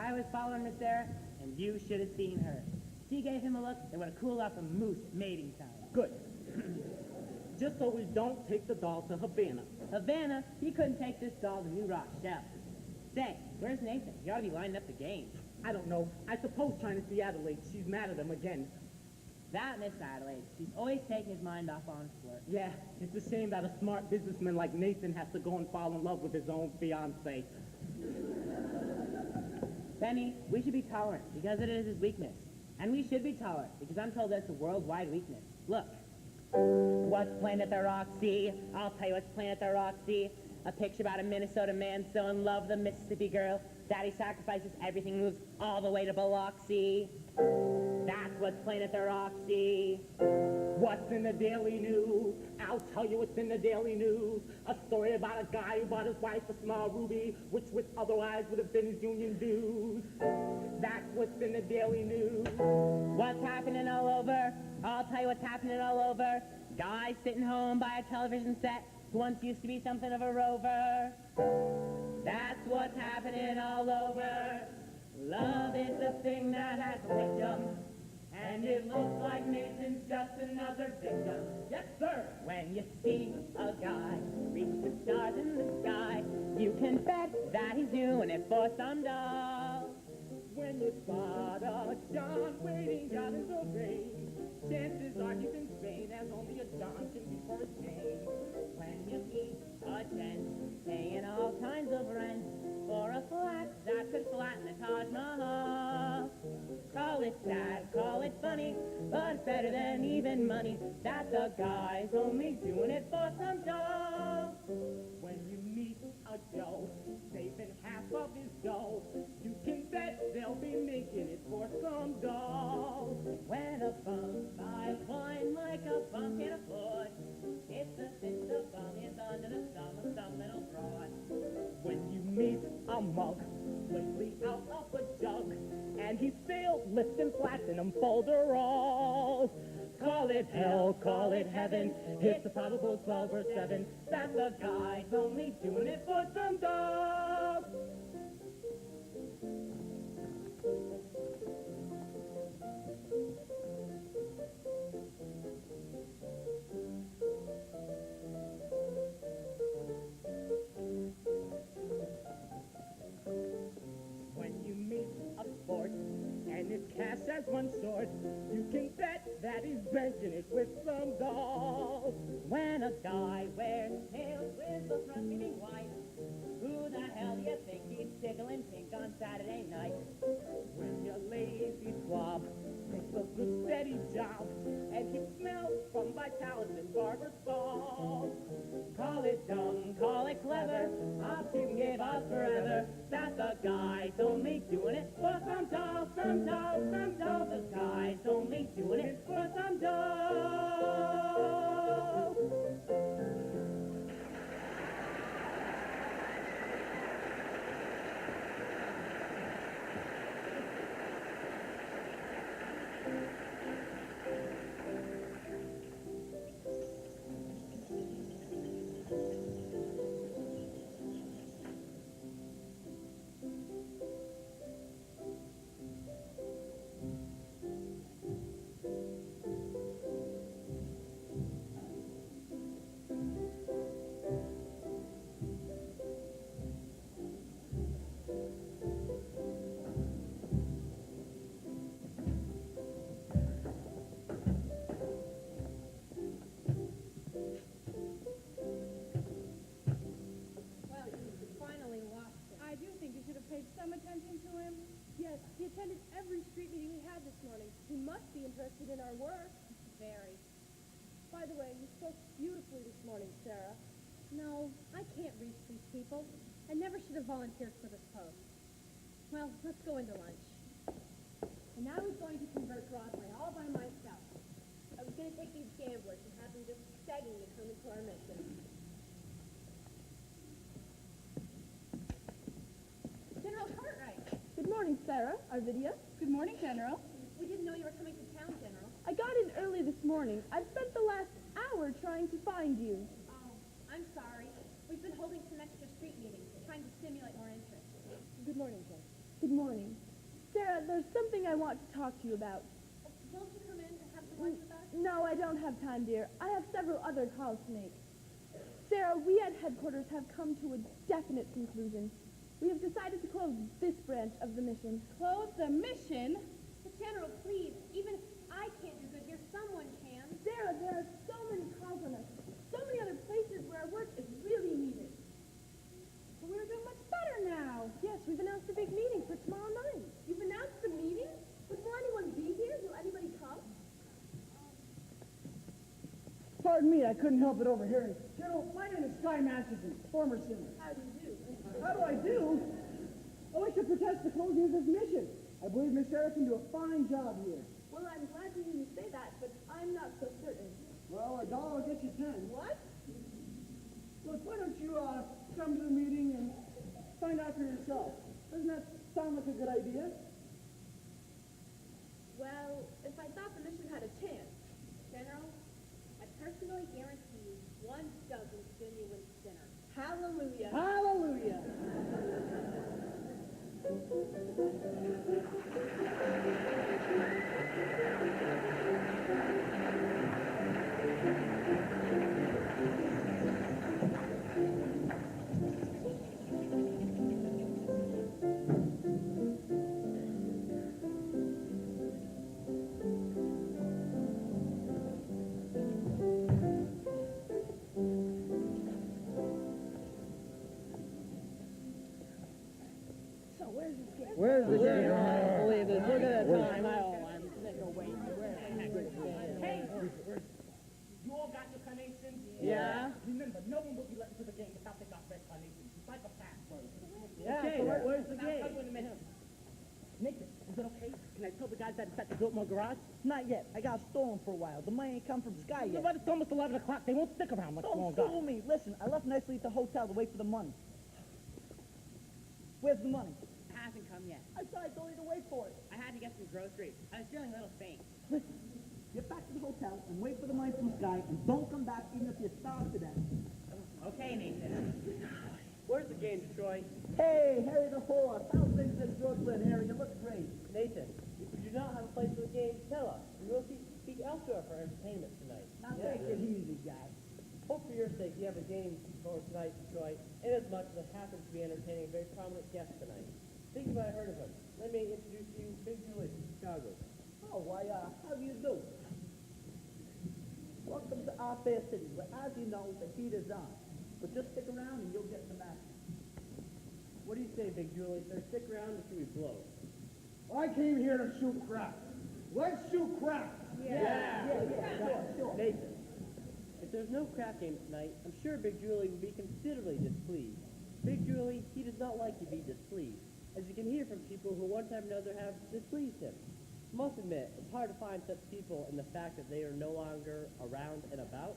guy was following Miss Sarah, and you should have seen her. She gave him a look that would have cooled off a moose mating time. Good. Just so we don't take the doll to Havana. Havana, he couldn't take this doll to New Rochelle. Say, where's Nathan? He ought to be lining up the game. I don't know. I suppose trying to see Adelaide, she's mad at him again. That Miss Adelaide, she's always taking his mind off on sport. Yeah, it's a shame that a smart businessman like Nathan has to go and fall in love with his own fiancée. Benny, we should be tolerant because it is his weakness. And we should be tolerant because I'm told that's a worldwide weakness. Look. What's playing at the Roxy? I'll tell you what's playing at the Roxy. A picture about a Minnesota man so in love with a Mississippi girl that he sacrifices everything, moves all the way to Biloxi. That's what's playing at the Roxy. What's in the Daily News? I'll tell you what's in the Daily News. A story about a guy who bought his wife a small ruby, which otherwise would have been his union dues. That's what's in the Daily News. What's happening all over? I'll tell you what's happening all over. Guy sitting home by a television set who once used to be something of a rover. That's what's happening all over. Love is the thing that has a victim, and it looks like Nathan's just another victim. Yes, sir. When you see a guy reach the stars in the sky, you can bet that he's doing it for some doll. When you spot a John waiting out in the rain, chances are he's in Spain, as only a John can be for a Jane. When you meet a gent paying all kinds of rent for a flat that could flatten the Taj Mahal. Call it sad, call it funny, but better than even money. That the guy's only doing it for some dough. When you meet a Joe, saving half of his dough, you can bet they'll be making it for some doll. When a bum buys wine like a bum can afford, it's the sin the bum is under the thumb of some little fraud. When you meet a mug, lately out of a jug, and he still lifting flats in them folderols. Call it hell, call it heaven, it's a probable 12 or 7, that the guy's only doing it for some dog. When you meet a sport, and his cash has run short, you can bet that he's benching it with some dolls. When a guy wears tails with the front leaning white, who the hell do you think he's tickling pink on Saturday night? When your lazy swab takes a good steady job, and he smells from Vitalis and Barber Salt. Call it dumb, call it clever, I'll soon give up forever. That the guy's only doing it for some doll, some doll, some doll. The guy's only doing it for some doll. Attention to him? Yes, he attended every street meeting we had this morning. He must be interested in our work. Very. By the way, you spoke beautifully this morning, Sarah. No, I can't reach these people. I never should have volunteered for this post. Well, let's go into lunch. And I was going to convert Broadway all by myself. I was going to take these gamblers and have them just begging to come into our mission. General Cartwright. Good morning, Sarah. Arvidia. Good morning, General. We didn't know you were coming to town, General. I got in early this morning. I've spent the last hour trying to find you. Oh, I'm sorry. We've been holding some extra street meetings, trying to stimulate more interest. Good morning, Jen. Good morning. Sarah, there's something I want to talk to you about. Won't you come in and have some lunch with us? No, I don't have time, dear. I have several other calls to make. Sarah, we at headquarters have come to a definite conclusion. We have decided to close this branch of the mission. Close the mission? But General, please, even if I can't do good here, someone can. Sarah, there are so many calls on us. So many other places where our work is really needed. But we're doing much better now. Yes, we've announced a big meeting for tomorrow night. You've announced the meeting? But will anyone be here? Will anybody come? Pardon me, I couldn't help it overhearing. General, my name is Sky Masterson, former sinner. How do you do? How do I do? Oh, I should protest the closing of this mission. I believe Miss Sarah can do a fine job here. Well, I'm glad to hear you say that, but I'm not so certain. Well, $1 will get you 10. What? Look, why don't you come to the meeting and find out for yourself? Doesn't that sound like a good idea? Well, if I thought the mission had a chance, General, I personally guarantee you 12 genuine sinners. Hallelujah. Hallelujah. Where's the game? I don't believe this. Look at that time. I'm sick of waiting. Hey, you all got your carnations? Yeah. Remember, no one will be let into the game without they got red carnations. It's like a password. Yeah, Okay, so where's the I'll tell game? you in a minute. Nathan, is it okay? Can I tell the guys that it's at the Biltmore garage? Not yet. I got stolen for a while. The money ain't come from Sky yet. But it's almost 11 o'clock. They won't stick around much Don't longer. fool me. Listen, I left nicely at the hotel to wait for the money. Where's the money? Hasn't come yet. I thought I told you to wait for it. I had to get some groceries. I was feeling a little faint. Listen, get back to the hotel and wait for the money from Sky, and don't come back even if you're starved to death. Okay, Nathan. Where's the game, Troy? Hey, Harry the horse. How's things in Brooklyn, Harry? You look great. Nathan, if you do not have a place for the game, tell us. We will seek elsewhere for entertainment tonight. Now take it easy, guys. Hope for your sake you have a game for tonight, Detroit, inasmuch as it happens to be entertaining a very prominent guest tonight. Think you might have heard of him. Let me introduce you, Big Julie from Chicago. Oh, why, how do you do? Welcome to our fair city, where, as you know, the heat is on. But just stick around and you'll get some action. What do you say, Big Julie? Sir, stick around or should we blow? I came here to shoot crap. Let's shoot crap. Sure. Nathan, if there's no crap game tonight, I'm sure Big Julie would be considerably displeased. Big Julie, he does not like to be displeased, as you can hear from people who one time or another have displeased him. Must admit, it's hard to find such people in the fact that they are no longer around and about.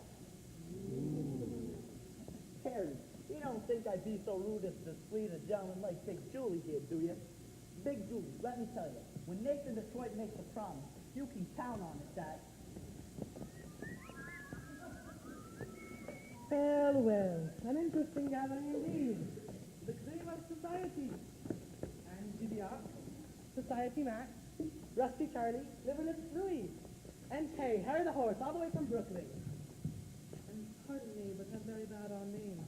Harry, you don't think I'd be so rude as to displease a gentleman like Big Julie here, do you? Big Julie, let me tell you, when Nathan Detroit makes a promise, you can count on it that... Well, an interesting gathering indeed. The cream of society. And GDR, Society Max, Rusty Charlie, Liverless Louis, and Kay, Harry the Horse, all the way from Brooklyn. And pardon me, but I'm very bad on names.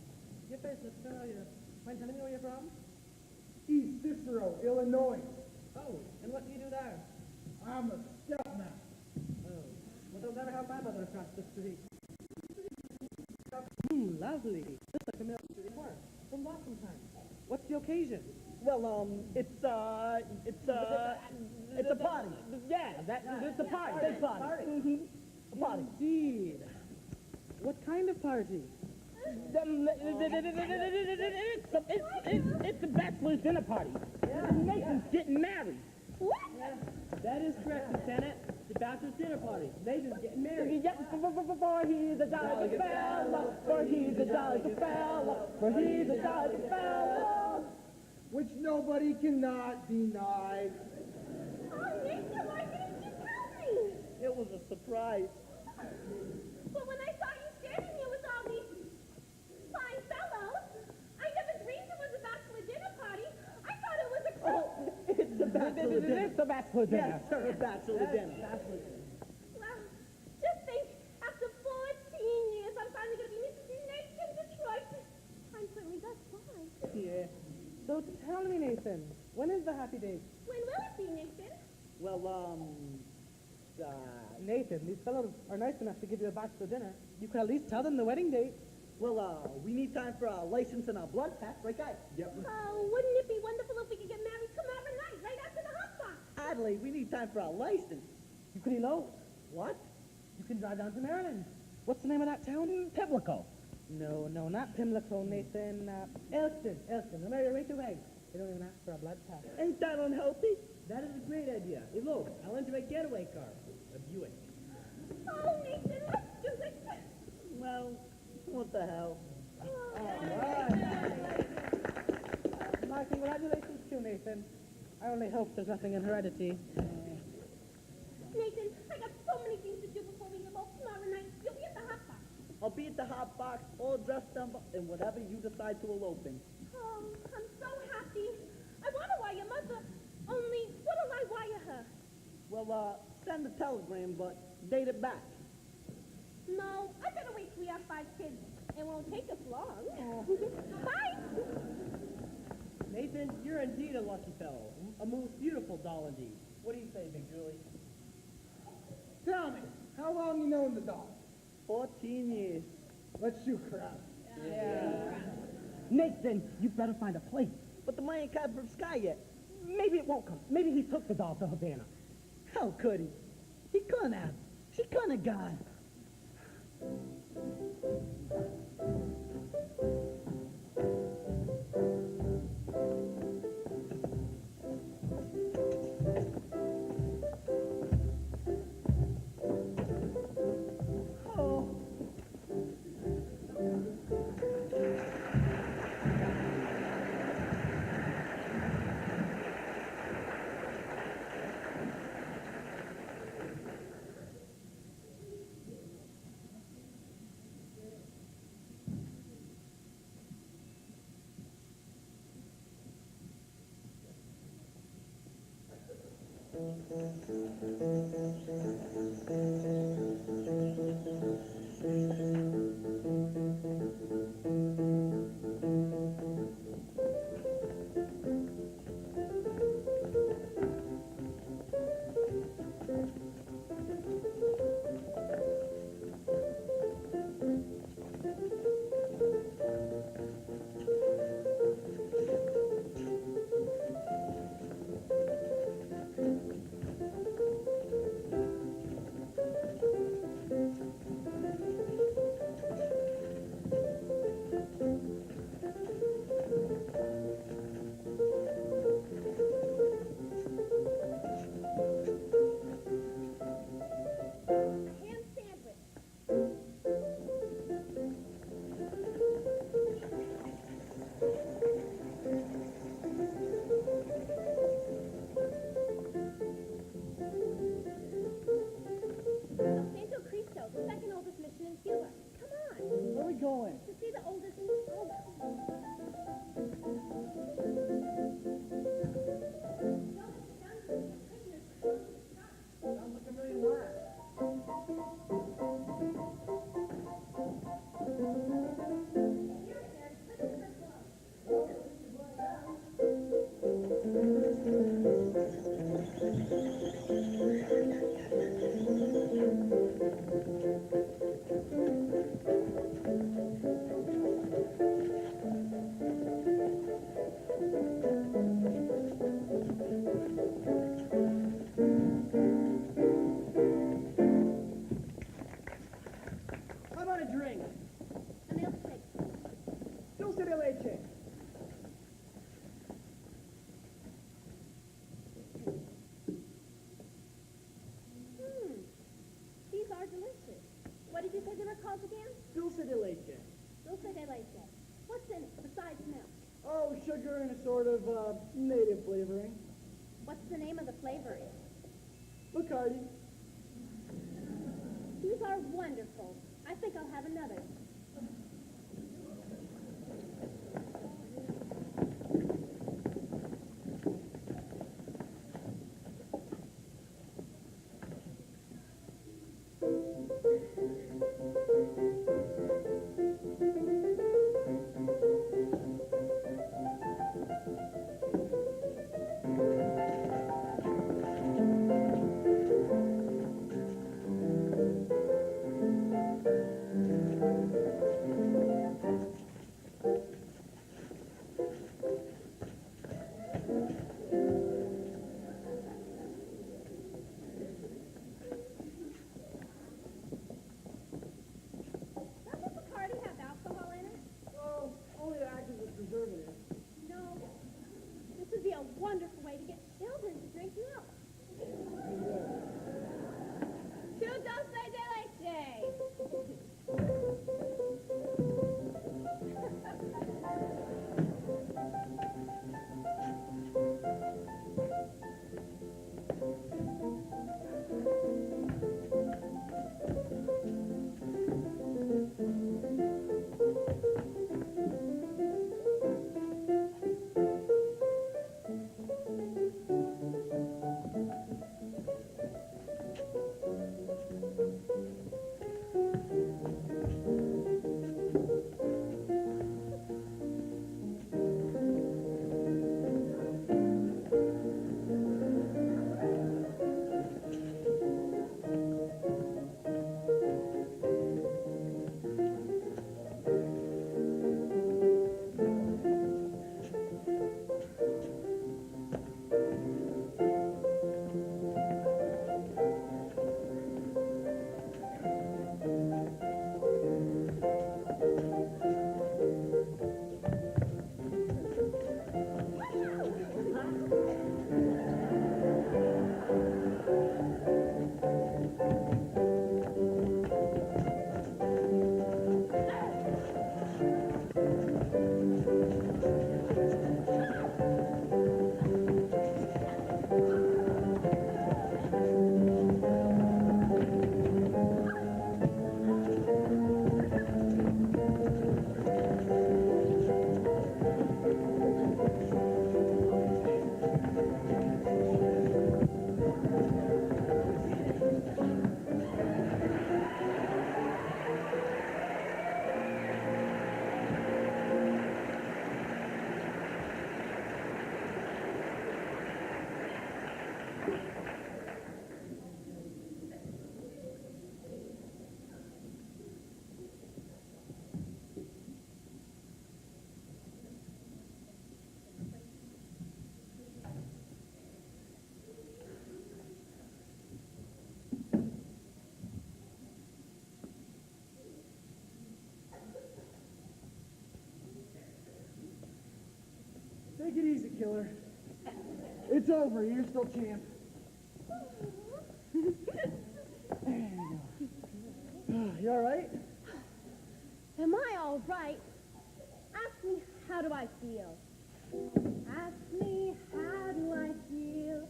Your face looks familiar. Mind telling me where you're from? East Cicero, Illinois. Oh, and what do you do there? I'm a scoutmaster. Oh, well, don't ever help my mother across the street. Lovely. Looks like a military work. From Boston time. What's the occasion? Well, it's a party. Yeah, it's a party. Big party. A party. Indeed. What kind of party? It's the bachelor's dinner party. Nathan's getting married. What? That is correct, Lieutenant. The bachelor's dinner party. Nathan's getting married. For he's a jolly good fella, for he's a jolly good fella, for he's a jolly good fella. Which nobody cannot deny. Oh, Nathan, why didn't you tell me? It was a surprise. But when I saw you standing here with all these fine fellows, I never dreamed it was a bachelor dinner party. I thought it was a club. bachelor dinner. It's a bachelor dinner. Yes, sir, a bachelor dinner. Well, just think, after 14 years, I'm finally going to be Mrs. Nathan Detroit. Time certainly does fly. Yeah. So tell me, Nathan, when is the happy date? When will it be, Nathan? Well, Nathan, these fellows are nice enough to give you a bachelor dinner. You could at least tell them the wedding date. well, we need time for our license and our blood test, right, guys? Yep. Oh, wouldn't it be wonderful if we could get married tomorrow night, right after the hot box? Adelaide, we need time for our license. You could elope. What? You can drive down to Maryland. What's the name of that town? Pimlico. No, not Pimlico, Nathan. Elkton. They'll marry right away. They don't even ask for a blood test. Ain't that unhealthy? That is a great idea. Elope. I'll enter a getaway car. A Buick. Oh, Nathan, let's do it. Well, what the hell? My congratulations to you, Nathan. I only hope there's nothing in heredity. Nathan, I got so many things to do before we elope tomorrow night. You'll be at the hot box. I'll be at the hot box, all dressed up in whatever you decide to elope in. Oh, I'm so happy. I want to wire Mother. Only, what'll I wire her? Well, send a telegram, but date it back. No, I better wait till we have 5 kids. It won't take us long. Bye. Nathan, you're indeed a lucky fellow. A most beautiful doll indeed. What do you say, Big Julie? Tell me, how long you known the dog? 14 years. Let's shoot crap. Nathan, you better find a place. But the money ain't come from Sky yet. Maybe it won't come. Maybe he took the doll to Havana. How could he? He couldn't have. She couldn't have gone. Ham sandwich. Los Santo Cristo, the second oldest mission in Cuba. Come on. Where are we going? To see the oldest. Sounds like a million laughs. How about a drink? A milkshake. Dulce de leche. These are delicious. What did you say they were called again? Dulce de leche. Dulce de leche. What's in it besides milk? Oh, sugar and a sort of native flavoring. What's the name of the flavoring? Bacardi. These are wonderful. I think I'll have another. Take it easy, killer. It's over. You're still champ. There you go. You all right? Am I all right? Ask me, how do I feel? Ask me, how do I feel?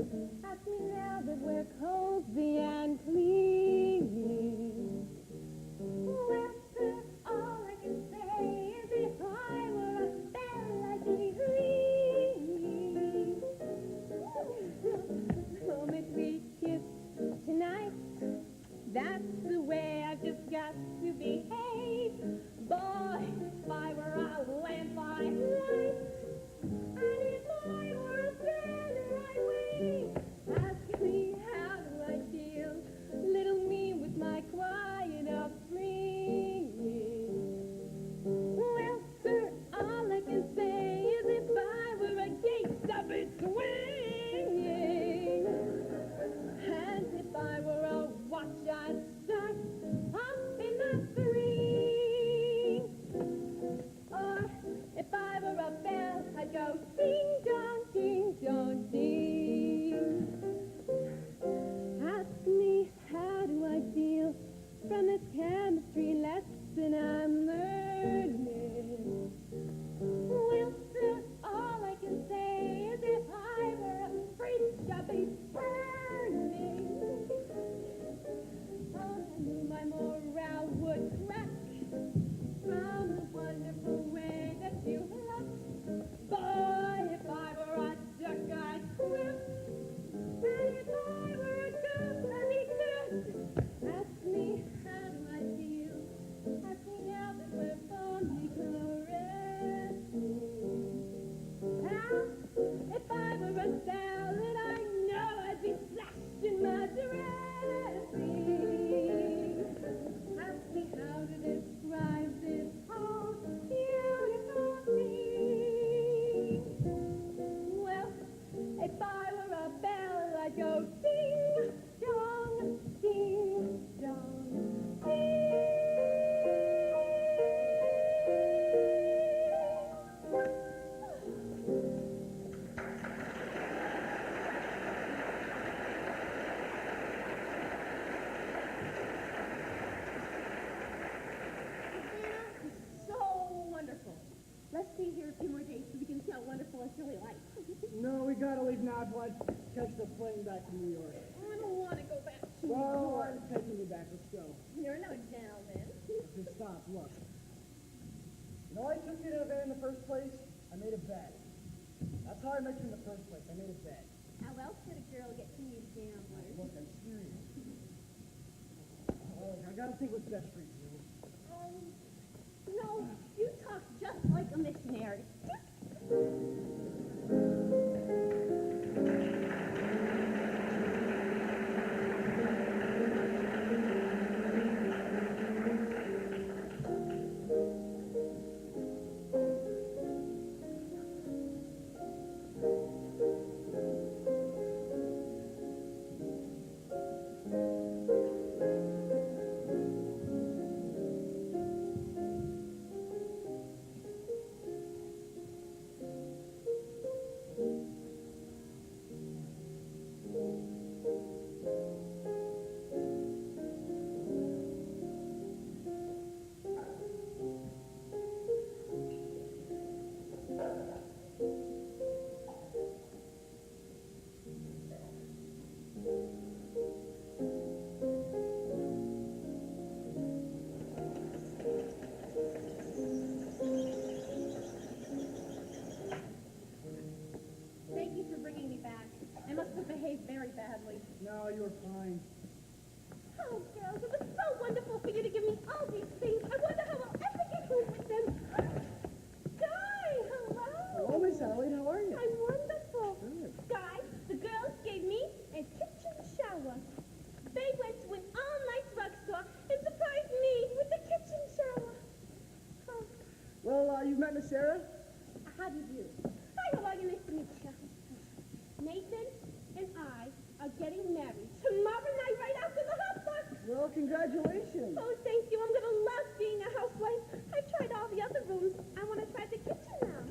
Ask me now that we're cozy and clean. Well, sir, all I can say is if I were a bell, I'd be ringing. The moment we kiss tonight, that's the way I've just got to behave. Boy, if I were a lamp I'd light, and if I were a banner I'd wave. Ask me, how do I feel? Little me with my quiet upbringing. Well, sir, all I can say is if I were a gate, I'd be swinging. And if I were a watch, I'd start up in the spring. Or if I were a bell, I'd go ding dong, ding dong, ding. Ask me, how do I feel from this chemistry lesson I'm learning? Well, sir, all I can say is if I were a fridge, I'd be burning. Oh, I knew my morale would crack from the wonderful way that you look. Boy, if I were a duck, I'd quack. And if I were a goose, I'd be good. Ask me, how do I feel? Ask me now that we're fondly caressing. Now, if I were a salad, I know I'd be slashed in my dressing. Ask me how to describe this whole beautiful thing. Well, if I were a bell, I'd go ding dong, ding dong, ding. So wonderful. Let's stay here a few more days so we can see how wonderful it's really like. No, we gotta leave now till I catch the plane back to New York. I don't want to go back to New Well, York. I'm taking you back. Let's go. You're no gentleman. Okay, stop. Look. You know, I took you to the van in the first place. I made a bet. That's how I met you in the first place. I made a bet. How else could a girl get to meet a gambler? Look, I'm serious. Oh, I gotta think what's best for you. No, you talk just like a missionary. Thank you for bringing me back. I must have behaved very badly. No, you were fine. Oh, girls, it was so wonderful for you to give me all these things. I wonder how I'll ever get home with them. Guy, hello. Hello, Miss Adelaide. How are you? I'm wonderful. Good. Guy, the girls gave me a kitchen shower. They went to an all-night drugstore and surprised me with the kitchen shower. Oh, Well, you've met Miss Sarah? how do you do? Hi, how are you? Nice to meet you. Nathan and I are getting married tomorrow night right after the hot Well, congratulations. Oh, thank you. I'm going to love being a housewife. I've tried all the other rooms. I want to try the kitchen now.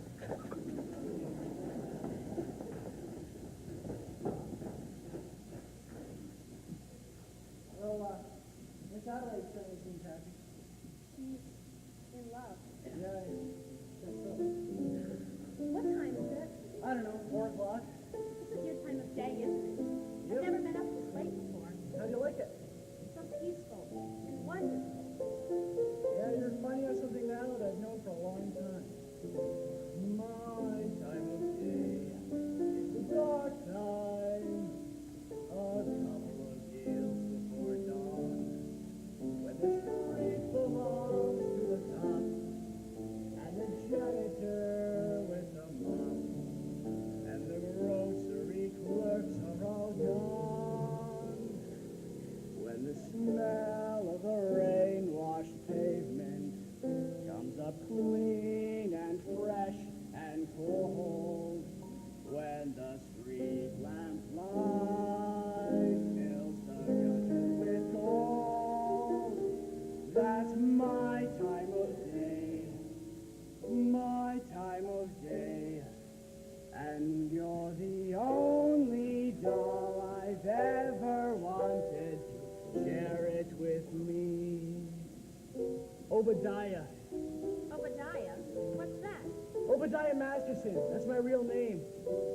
Josiah Masterson. That's my real name.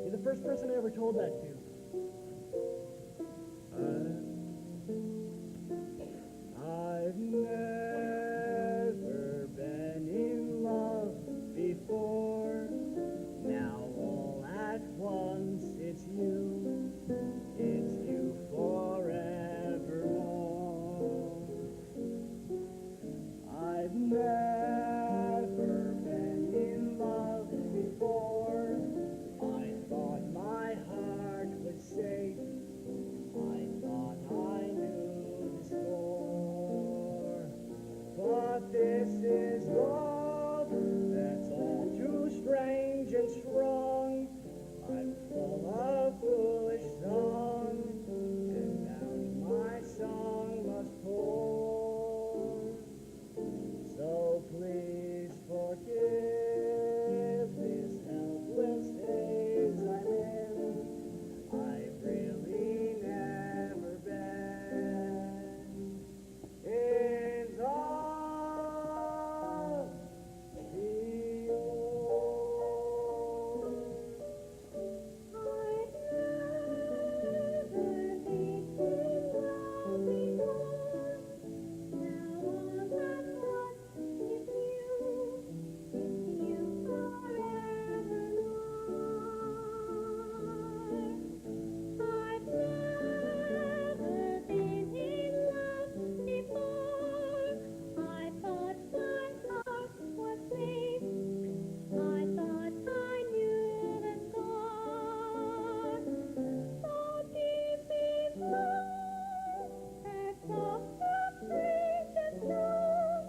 You're the first person I ever told that to. I've never been in love before. Now all at once it's you forevermore. I've never been in love before. I thought my heart was safe. I thought I knew the score. But this is love that's all too strange and strong. I'm full of foolish songs, and now my song must pour. So please forgive this helpless haze I'm in. I've really never been in love before. I've never been in love before. Now all at once it's you forevermore. I've never been in love before. I thought my heart was safe. I thought I knew the score. So deep is love, that's all too strange and strong.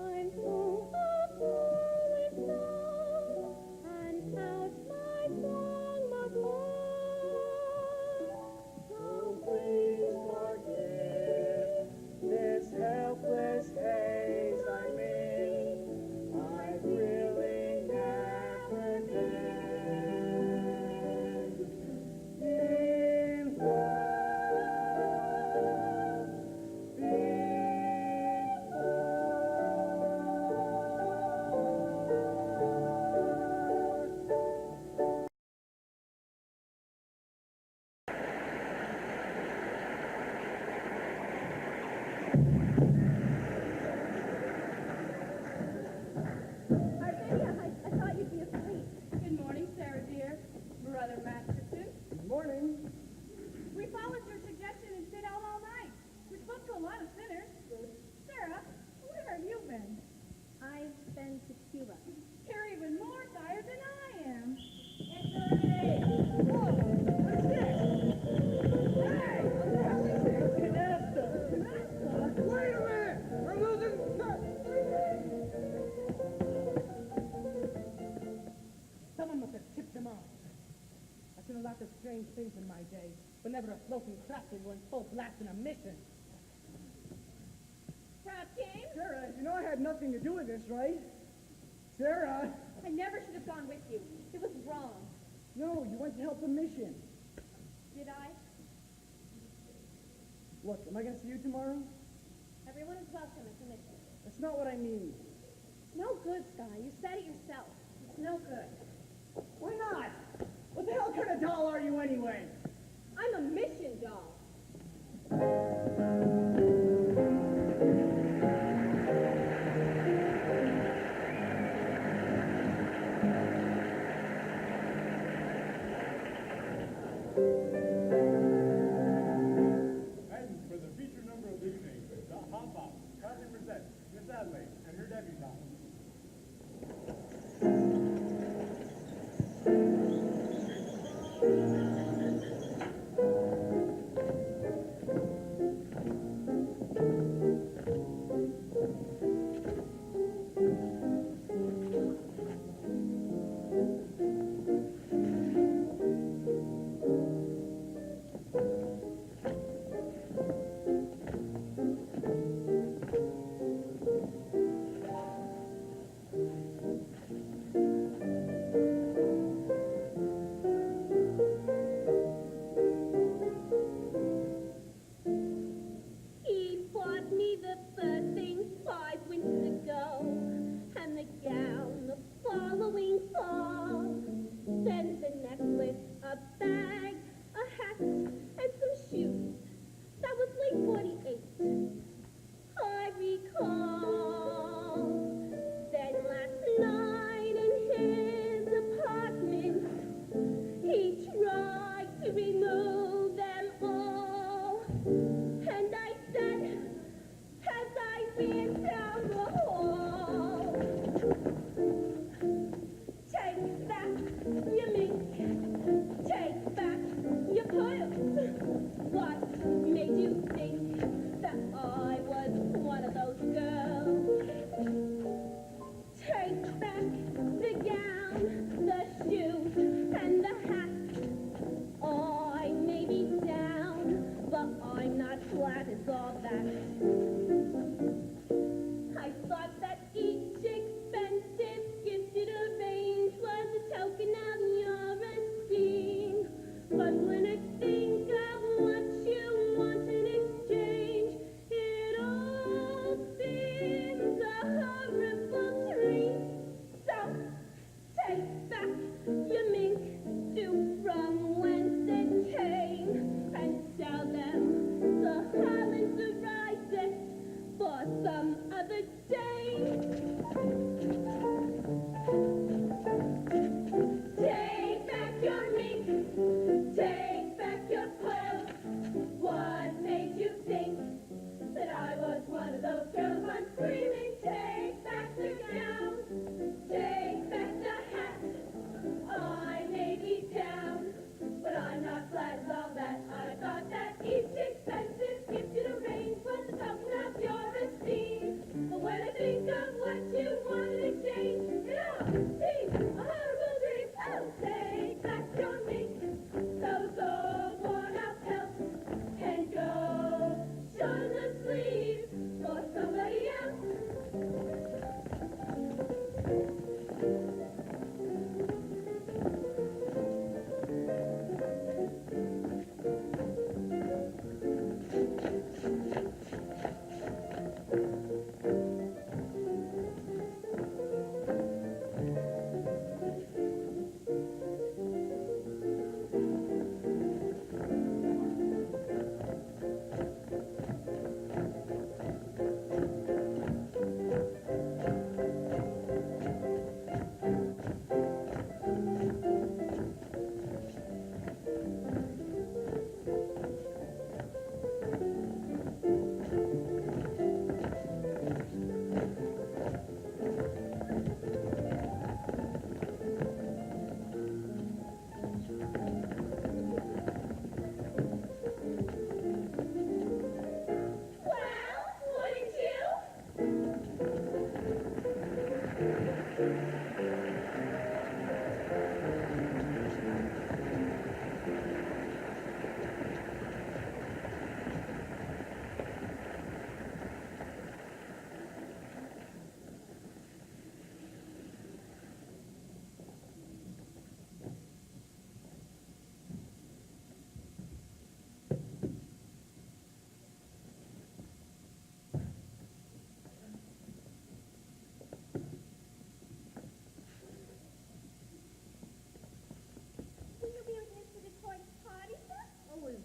I'm full of foolish songs, and out my song must pour. So please forgive this helpless haze I'm in. I've really never been in love before. Arcadia, I thought you'd be asleep. Good morning, Sarah dear. Brother Masterson. Good morning. We followed your suggestion and stayed out all night. We spoke to a lot of sinners. Sarah, where have you been? I've been to Cuba. You're even more tired than I am. Whoa, what's this? Hey, what the hell is this? Canasta. Wait a minute, we're losing. Someone must have tipped them off. I've seen a lot of strange things in my day, but never a floating craft going full blast in a mission. Captain, Sarah, you know I had nothing to do with this, right? Sarah! I never should have gone with you. It was wrong. No, you went to help the mission. Did I? Look, am I going to see you tomorrow? Everyone is welcome at the mission. That's not what I mean. No good, Sky. You said it yourself. It's no good. Why not? What the hell kind of doll are you anyway? I'm a mission doll. And for the feature number of the evening, the Hop Hop proudly presents Miss Adelaide and her debutante.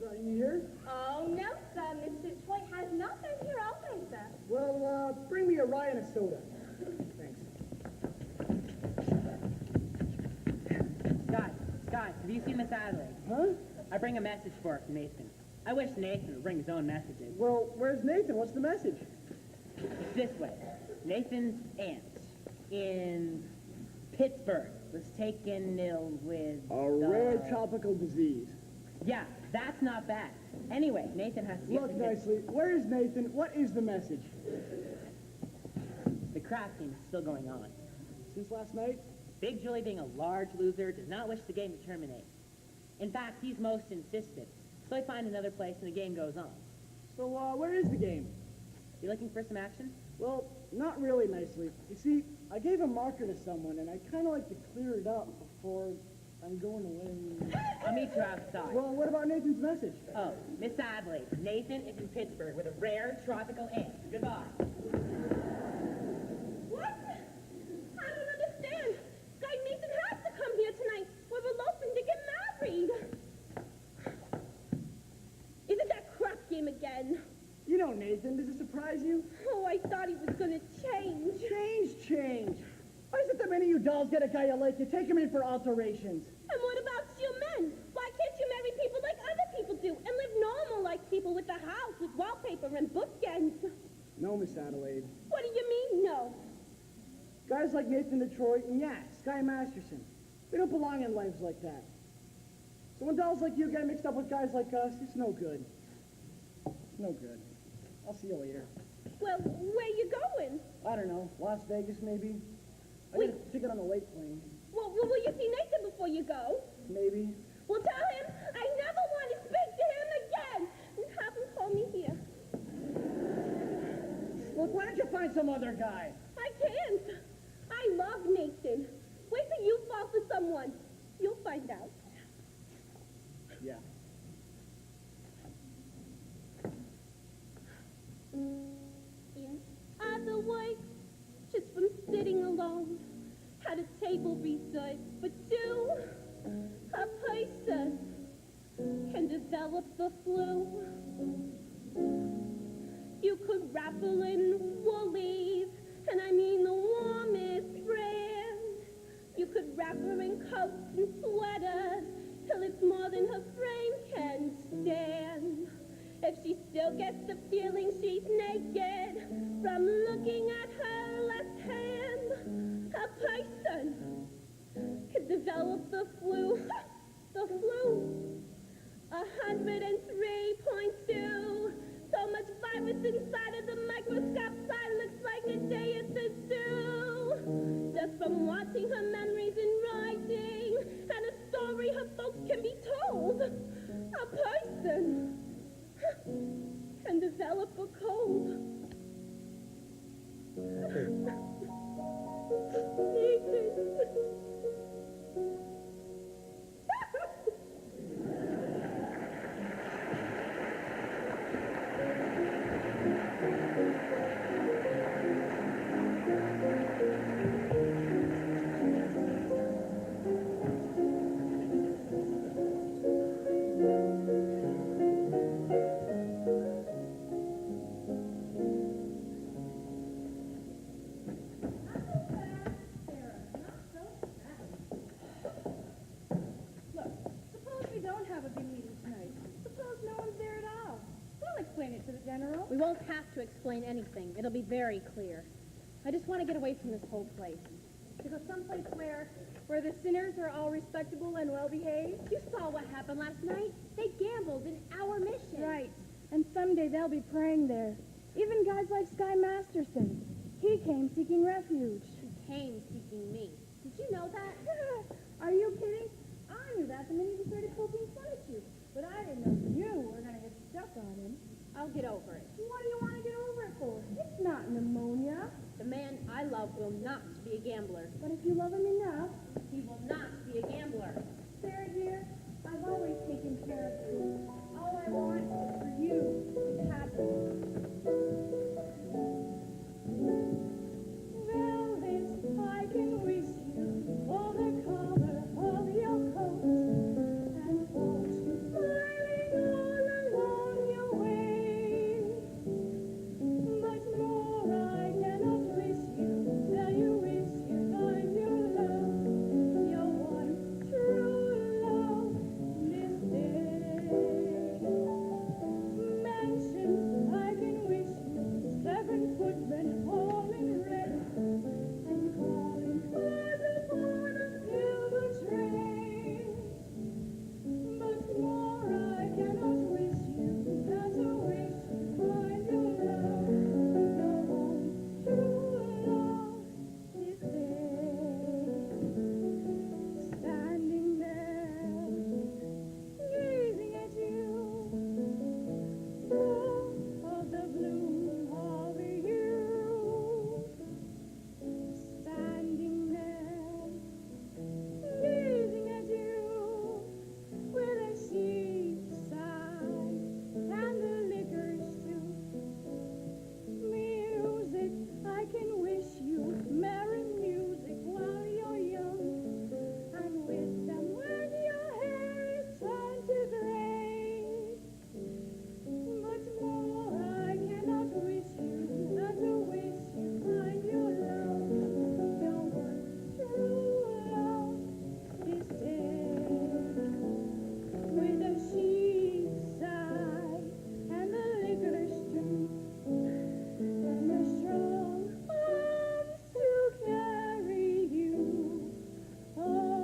Are you here? Oh, no, sir. Mr. Detroit has not been here all day, sir. Well, bring me a rye and a soda. Thanks. Scott, have you seen Miss Adelaide? Huh? I bring a message for her from Nathan. I wish Nathan would bring his own messages. Well, where's Nathan? What's the message? It's this way. Nathan's aunt in Pittsburgh was taken ill with A rare tropical disease. Yeah, that's not bad. Anyway, Nathan has to get Look to Pittsburgh. nicely. Where is Nathan? What is the message? The crap game is still going on. Since last night? Big Julie, being a large loser, does not wish the game to terminate. In fact, he's most insistent. So I find another place and the game goes on. So, where is the game? You looking for some action? Well, not really nicely. You see, I gave a marker to someone, and I kind of like to clear it up before I'm going away. I'll meet you outside. Well, what about Nathan's message? Oh, Miss Adelaide, Nathan is in Pittsburgh with a rare tropical aunt. Goodbye. What? I don't understand. Guy Nathan has to come here tonight. We're eloping to get married. Is it that crap game again? You know Nathan. Does it surprise you? Oh, I thought he was gonna change. Change. Why is it that many of you dolls get a guy you like? You take him in for alterations. And what about you men? Why can't you marry people like other people do and live normal like people with a house with wallpaper and bookends? No, Miss Adelaide. What do you mean, no? Guys like Nathan Detroit and, yeah, Sky Masterson. We don't belong in lives like that. So when dolls like you get mixed up with guys like us, it's no good. No good. I'll see you later. Well, where you going? I don't know. Las Vegas, maybe? I got a ticket on the late plane. Well, will you see Nathan before you go? Maybe. Well, tell him I never want to speak to him again. And have him call me here. Look, why don't you find some other guy? I can't. I love Nathan. Wait till you fall for someone. You'll find out. Yeah. In other words, just from sitting alone, had a table reserved for two, a person can develop the flu. You could wrap her in woolies, and I mean the warmest brand. You could wrap her in coats and sweaters, till it's more than her frame can stand. If she still gets the feeling she's naked from looking at her left hand, a person could develop the flu. The flu. 103.2. So much virus inside of the microscope side looks like a day at the zoo. Just from watching her memories in writing and a story her folks can be told, a person can develop a cold. Nathan. We won't have to explain anything. It'll be very clear. I just want to get away from this whole place. To go someplace where the sinners are all respectable and well-behaved. You saw what happened last night. They gambled in our mission. Right. And someday they'll be praying there. Even guys like Sky Masterson. He came seeking refuge. He came seeking me. Did you know that? Are you kidding? I knew that the minute he started poking fun at you. But I didn't know you were going to get stuck on him. I'll get over it. What do you want to get over it for? It's not pneumonia. The man I love will not be a gambler. But if you love him enough, He will not be a gambler. Sarah dear, I've always taken care of you. All I want is for you to be happy. Well, this I can wish you for the color of your coat and for smiling all along your way. But more I cannot wish you than you wish you find your love, your one true love this day. Mansions I can wish you, 7 footmen all in red, and calling cars upon a silver train. But more I cannot wish you than to wish you find your love, your one true love this day. Standing there, gazing at you, full of the bloom of you. Standing there, gazing at you, with a sheep's eye and the liquor's too. Music, I can wish you merry music while you're young, and wisdom when your hair is turned to gray. But more I cannot wish you than to wish you find your love, your one true love this day. With a sheep's eye and the liquor's too, and the strong arms to carry you away.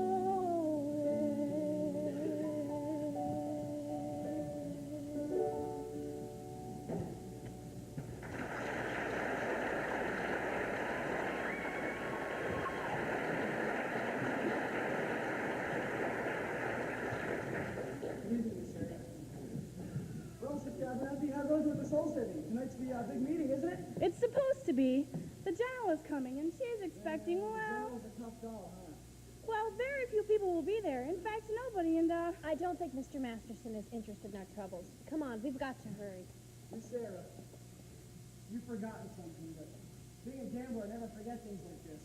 Well, Sister Abernathy, how goes with the soul saving? Tonight's the big meeting, isn't it? It's supposed to be. The general is coming, and she's expecting, well, General's a tough doll, huh? very few people will be there. In fact, nobody, and, I don't think Mr. Masterson is interested in our troubles. Come on, we've got to hurry. Miss Sarah, you've forgotten something, but being a gambler, I never forget things like this.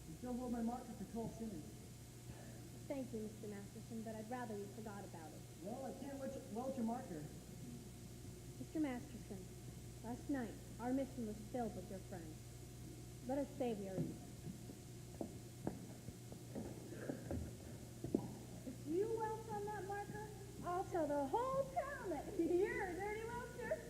You still hold my marker for 12 sinners. Thank you, Mr. Masterson, but I'd rather you forgot about it. Well, I can't let you welch your marker. Mr. Masterson, last night, our mission was filled with your friends. Let us say we are equal. if you welch on that marker, I'll tell the whole town that you're a dirty welcher.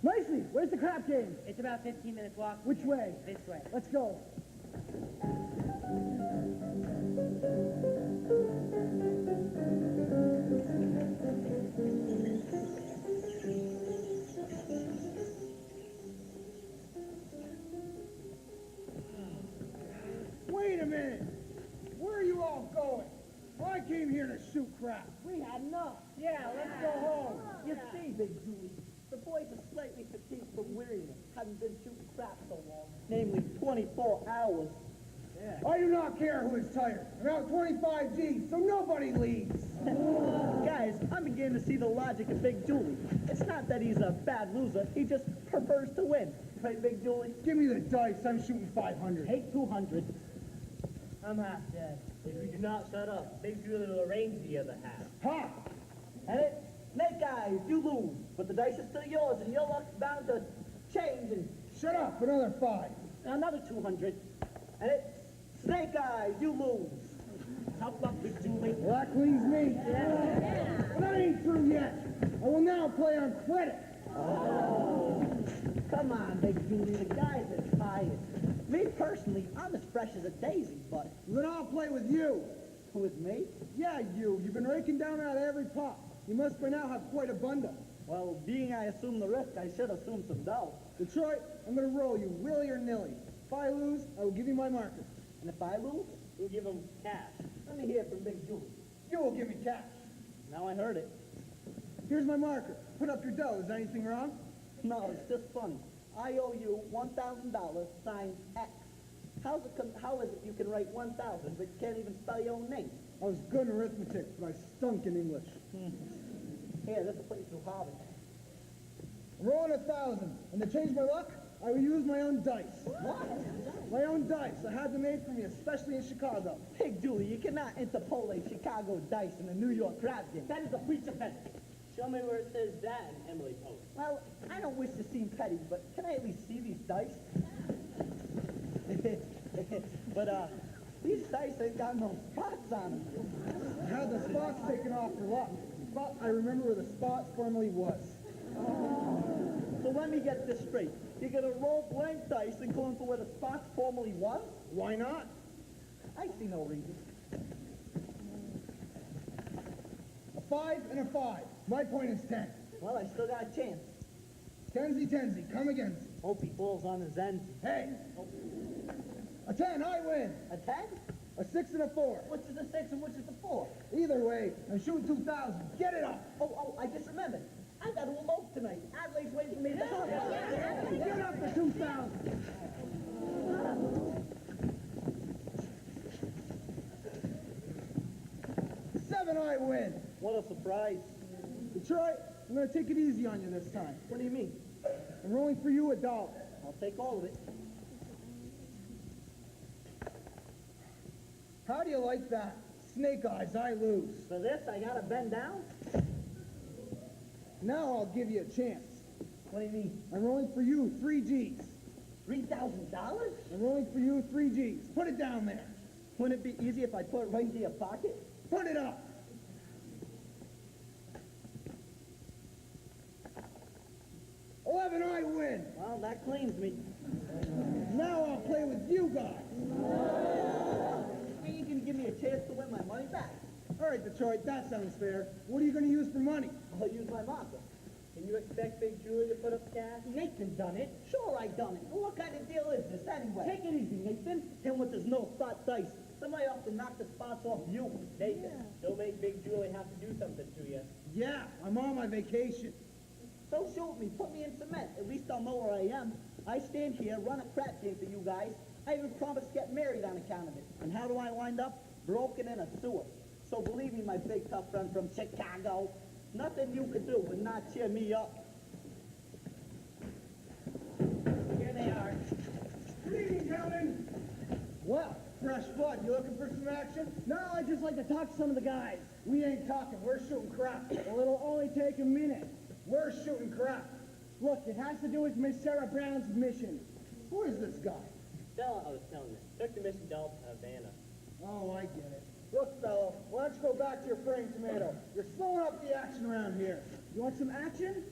Nicely! Where's the crap game? It's about 15 minutes walk. Which way? This way. Let's go. Wait a minute! Where are you all going? Well, I came here to shoot crap. We had enough. Yeah, let's go home. You see, Big Julie, the boys are slightly fatigued from weariness, having been shooting crap so long, namely 24 hours. I do not care who is tired. I'm out 25 G's, so nobody leaves. Guys, I'm beginning to see the logic of Big Julie. It's not that he's a bad loser, he just prefers to win. Right, Big Julie? Give me the dice. I'm shooting 500. Take 200. I'm half dead. If you do not shut up, Big Julie will arrange the other half. Ha! And it, Snake Eyes, you lose. But the dice is still yours, and your luck's bound to change. And Shut up. Another 5. another 200. And it, Snake Eyes, you lose. Tough luck, Big Julie. Well, that cleans me. Yeah. That ain't true yet. I will now play on credit. Come on, Big Julie, the guys are tired. Me personally, I'm as fresh as a daisy, but Then I'll play with you. with me? Yeah, you. You've been raking down out of every pot. You must by now have quite a bundle. Well, being I assume the risk, I should assume some dough. Detroit, I'm gonna roll you, willy or nilly. If I lose, I will give you my marker. And if I lose, We'll give him cash. let me hear from Big Julie. You will give me cash. Now I heard it. Here's my marker. Put up your dough. Is anything wrong? No, it's just funny. I owe you $1,000 signed X. How is it you can write 1,000 but you can't even spell your own name? I was good in arithmetic, but I stunk in English. Here, this will put you through Harvard. I'm rolling 1,000, and to change my luck, I will use my own dice. What? My own dice. I had them made for me, especially in Chicago. Big Julie, you cannot interpolate Chicago dice in a New York crab game. That is a breach of faith. Show me where it says that in Emily Post. Well, I don't wish to seem petty, but can I at least see these dice? But, these dice ain't got no spots on them. I had the spots taken off for luck, but I remember where the spot formerly was. So let me get this straight. You're gonna roll blank dice and go into where the spots formerly was? Why not? I see no reason. A 5 and a 5. My point is 10. Well, I still got a chance. Tenzy, come again. Hope he falls on his ends. Hey! A 10, I win. A 10? A 6 and a 4. Which is a 6 and which is a 4? Either way, I'm shooting 2,000. Get it up. Oh, I just remembered. I got to elope tonight. Adelaide's waiting for me at the house. Get up for 2,000. Seven, I win. What a surprise. Detroit, I'm going to take it easy on you this time. What do you mean? I'm rolling for you $1. I'll take all of it. How do you like that? Snake eyes, I lose. For this, I gotta bend down? Now I'll give you a chance. What do you mean? I'm rolling for you 3 G's. $3,000? I'm rolling for you 3 G's. Put it down there. Wouldn't it be easy if I put it right into your pocket? Put it up. 11, I win. Well, that claims me. Now I'll play with you guys. Are you gonna give me a chance to win my money back? All right, Detroit, that sounds fair. What are you going to use for money? I'll use my marker. Can you expect Big Julie to put up cash? Nathan done it. Sure, I done it. Well, what kind of deal is this anyway? Take it easy, Nathan. And with there's no spot dice, somebody ought to knock the spots off you. Nathan, don't make Big Julie have to do something to you. Yeah, I'm on my vacation. Don't shoot me. Put me in cement. At least I'll know where I am. I stand here, run a crap game for you guys. I even promised to get married on account of it. And how do I wind up? Broken in a sewer. So believe me, my big tough friend from Chicago, nothing you could do would not cheer me up. Here they are. Good evening, gentlemen. Well, fresh blood. You looking for some action? No, I'd just like to talk to some of the guys. We ain't talking. We're shooting crap. Well, it'll only take a minute. We're shooting crap. Look, it has to do with Miss Sarah Brown's mission. Who is this guy? Stella, I was telling you, took the mission doll to Havana. Oh, I get it. Look, fellow, why don't you go back to your praying tomato? You're slowing up the action around here. You want some action?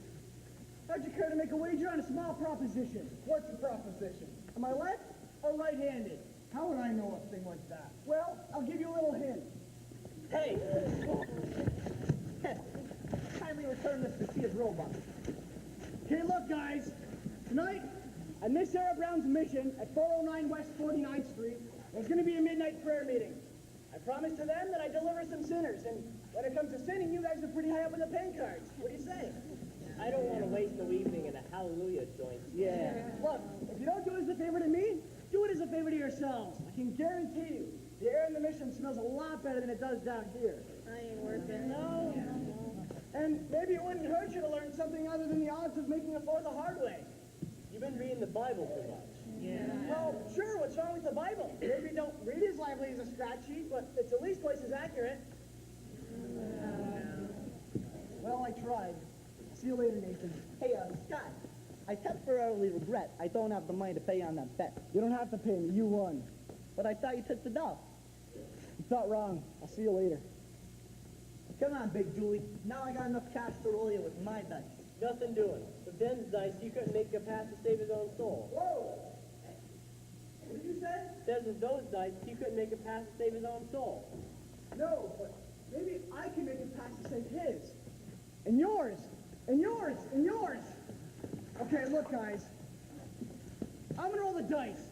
How'd you care to make a wager on a small proposition? What's the proposition? Am I left or right-handed? How would I know a thing like that? Well, I'll give you a little hint. Hey! Kindly return this to Sears Robot. Okay, look, guys. Tonight, at Miss Sarah Brown's mission at 409 West 49th Street, there's going to be a midnight prayer meeting. I promised to them that I'd deliver some sinners, and when it comes to sinning, you guys are pretty high up in the pen cards. What do you say? I don't want to waste no evening in a hallelujah joint. Yeah. Look, if you don't do it as a favor to me, do it as a favor to yourselves. I can guarantee you, the air in the mission smells a lot better than it does down here. I ain't worth it. No. And maybe it wouldn't hurt you to learn something other than the odds of making a four the hard way. You've been reading the Bible too much. Yeah. Well, sure, what's wrong with the Bible? Maybe don't read as lively as a scratch sheet, but it's at least twice as accurate. Well, I tried. See you later, Nathan. Hey, Scott, I temporarily regret I don't have the money to pay on that bet. You don't have to pay me. You won. But I thought you took the dough. You thought wrong. I'll see you later. Come on, Big Julie. Now I got enough cash to roll you with my dice. Nothing doing. With Ben's dice, you couldn't make a pass to save his own soul. Whoa! What did you say? Says with those dice, he couldn't make a pass to save his own soul. No, but maybe I can make a pass to save his. And yours. And yours. And yours. Okay, look, guys. I'm gonna roll the dice.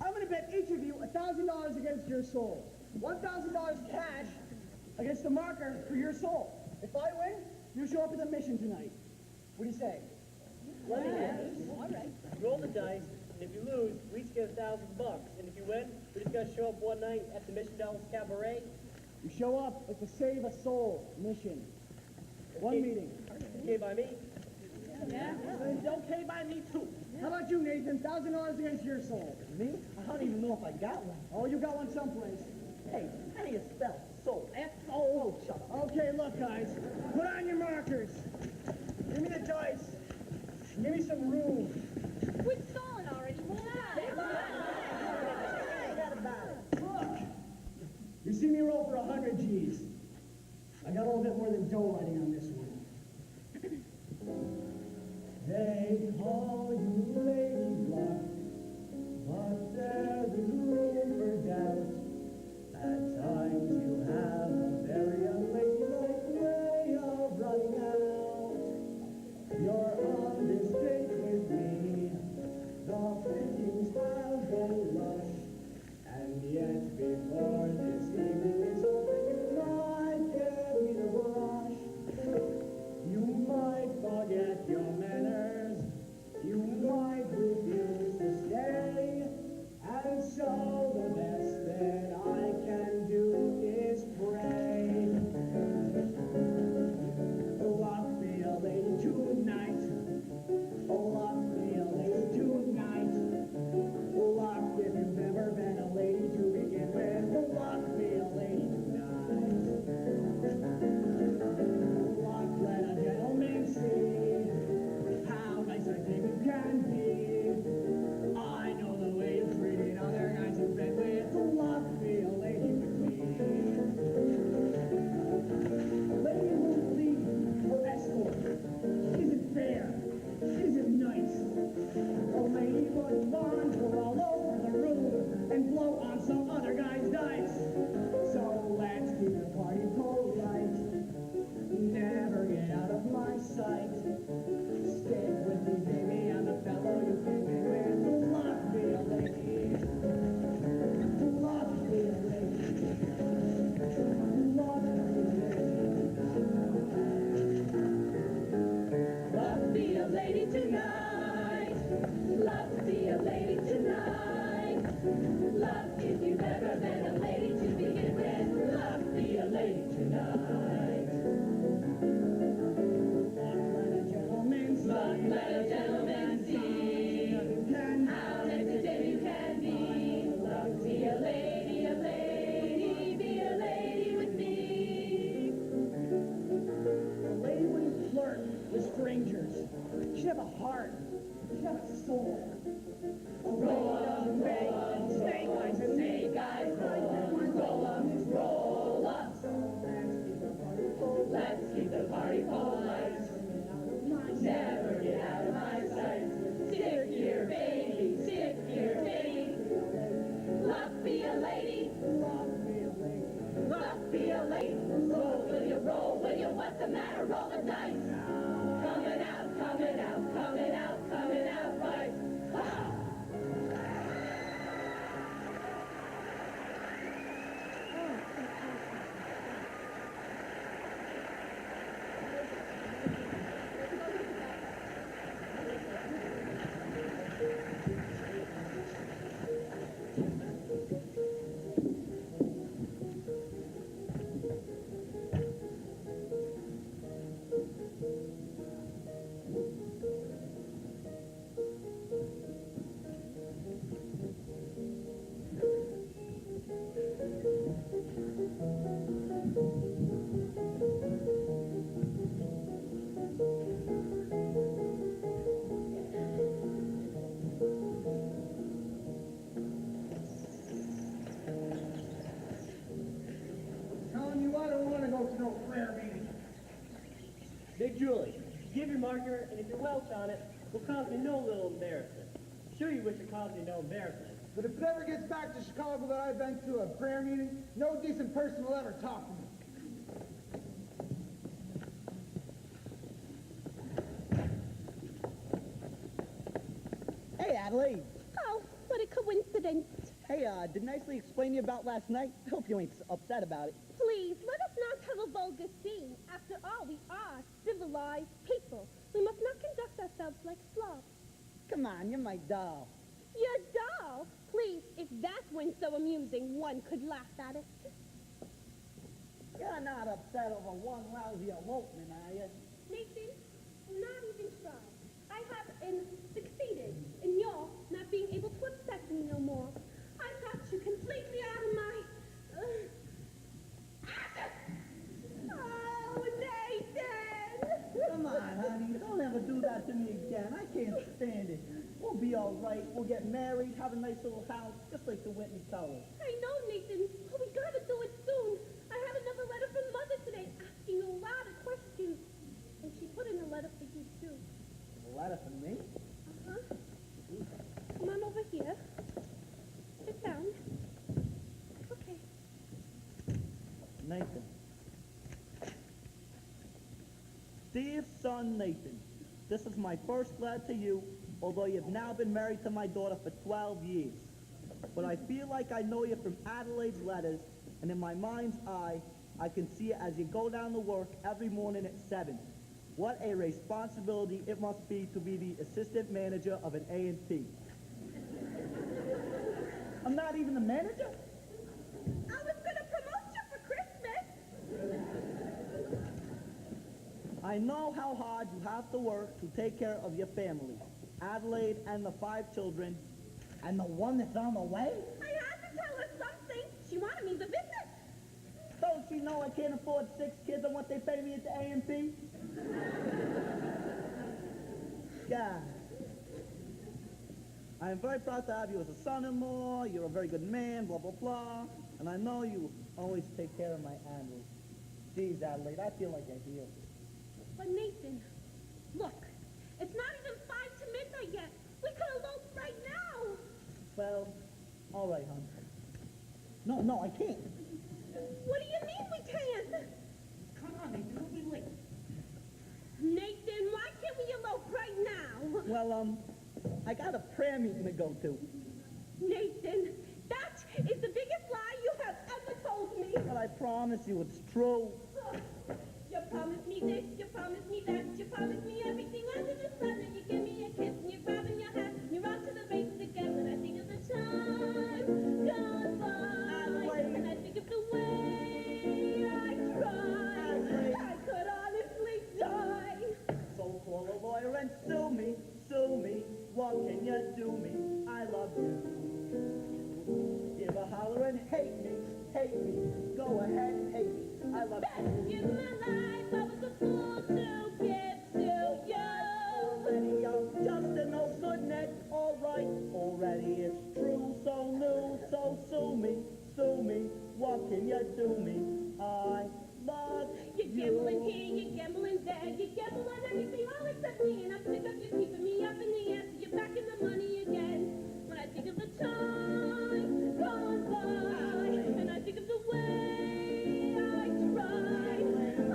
I'm gonna bet each of you $1,000 against your soul. $1,000 cash against the marker for your soul. If I win, you show up at the mission tonight. What do you say? Let me guess. All right. Roll the dice, and if you lose, we each get $1,000. And if you win, we just gotta show up one night at the Mission Dallas Cabaret. You show up at the Save a Soul mission. One meeting. Okay by me? It's okay by me, too. How about you, Nathan? $1,000 against your soul. Me? I don't even know if I got one. Oh, you got one someplace. Hey, how do you spell soul? S-O-O. Shut up. Okay, look, guys. Put on your markers. Give me the dice. Give me some room. We're stalling already. Look. You see me roll for 100 G's. I got a little bit more than dough writing on this one. They call you Lady Luck, but there is room for doubt. At times you have a very unladylike way of running out. You're on this date with me, the pickings have been lush, and yet before this evening is over, you might give me the rush. You might forget your manners, you might refuse to stay, and so the best that I can do is pray. Love me a lady tonight, love me a lady tonight. Love if you've never been a lady to begin with, love me a lady tonight. Love, let a gentleman see how nice I think you can be. I know the way you treated other guys you've been with. Love me a lady with me. A lady won't leave her escort. Isn't fair. Isn't nice. A lady would wander all over the room and blow on some other guy's dice. So let's keep the party polite. Never get out of my sight. Stick with me, baby, I'm the fellow you came in with. Love me a lady. Love me a lady. Love me a lady. Love be a lady tonight. Love be a lady tonight. Love if you've ever been a lady to begin with. Love be a lady tonight. Let a gentleman see. Let a gentleman see how nice a day you can be. Love be a lady, be a lady with me. A lady wouldn't flirt with strangers. She'd have a heart. She'd have a soul. A lady doesn't make snake eyes and Snake eyes, roll up, roll up. Let's keep the party polite. Never get out of my sight. Stick here, baby, stick here, baby. Love be a lady. Love be a lady. Roll, will you roll, will you? What's the matter? Roll the dice. Coming out, coming out, coming out, coming out right. Ha! Julie, give your marker, and if you welch on it, will cause me no little embarrassment. Sure you wish it caused me no embarrassment. But if it ever gets back to Chicago that I've been to a prayer meeting, no decent person will ever talk to me. Hey, Adelaide. Oh, what a coincidence. Hey, didn't I nicely explain to you about last night? I hope you ain't upset about it. Please, let us not have a vulgar scene. After all, we are civilized people. We must not conduct ourselves like slobs. Come on, you're my doll. Your doll? Please, if that weren't so amusing, one could laugh at it. You're not upset over one lousy elopement, are you? Nathan, not even try. I have succeeded in your not being able to upset me no more. I got you completely out of my... Oh, Nathan! Come on, honey. Don't ever do that to me again. I can't stand it. We'll be all right. We'll get married, have a nice little house, just like the Whitney Towers. I know, Nathan. Oh, we gotta do it soon. I have another letter from Mother today asking a lot of questions. And she put in a letter for you, too. A letter from me? Uh-huh. Come on over here. Sit down. Okay. Nathan. Dear son Nathan, this is my first letter to you, although you've now been married to my daughter for 12 years. But I feel like I know you from Adelaide's letters, and in my mind's eye, I can see it as you go down to work every morning at 7. What a responsibility it must be to be the assistant manager of an A&P. I'm not even the manager? I was gonna promote you for Christmas. I know how hard you have to work to take care of your family, Adelaide and the 5 children, and the one that's on the way? I had to tell her something. She wanted me to visit. Don't you know I can't afford 6 kids on what they pay me at the A&P? God. I am very proud to have you as a son-in-law. You're a very good man, blah, blah, blah. And I know you always take care of my animals. Geez, Adelaide, I feel like a heel. But Nathan, look, it's not even 5 to midnight yet. We could elope right now. Well, all right, hon. No, I can't. What do you mean we can't? Come on, Nathan, we'll be late. Nathan, why can't we elope right now? Well, I got a prayer meeting to go to. Nathan, that is the biggest lie you have ever told me. But I promise you it's true. You promised me this, you promised me that, you promised me everything under the sun, and you give me a kiss, and you're grabbing your hat, and you're out to the races again. When I think of the time gone by, and I think of the way I tried, I could honestly die. So call a lawyer and sue me, sue me. What can you do me? I love you. Give a holler and hate me, hate me. Go ahead, hate me. I love you. In my life, I was a fool to give to you. Already I'm just an old good neck, alright. Already it's true, so new, so sue me, sue me. What can you do me? I love You're gambling here, you're gambling there, you gamble on everything, all except me. And I'm sick of you keeping me up in the air, so you're back in the money again. When I think of the time gone by, and I think of the way I tried,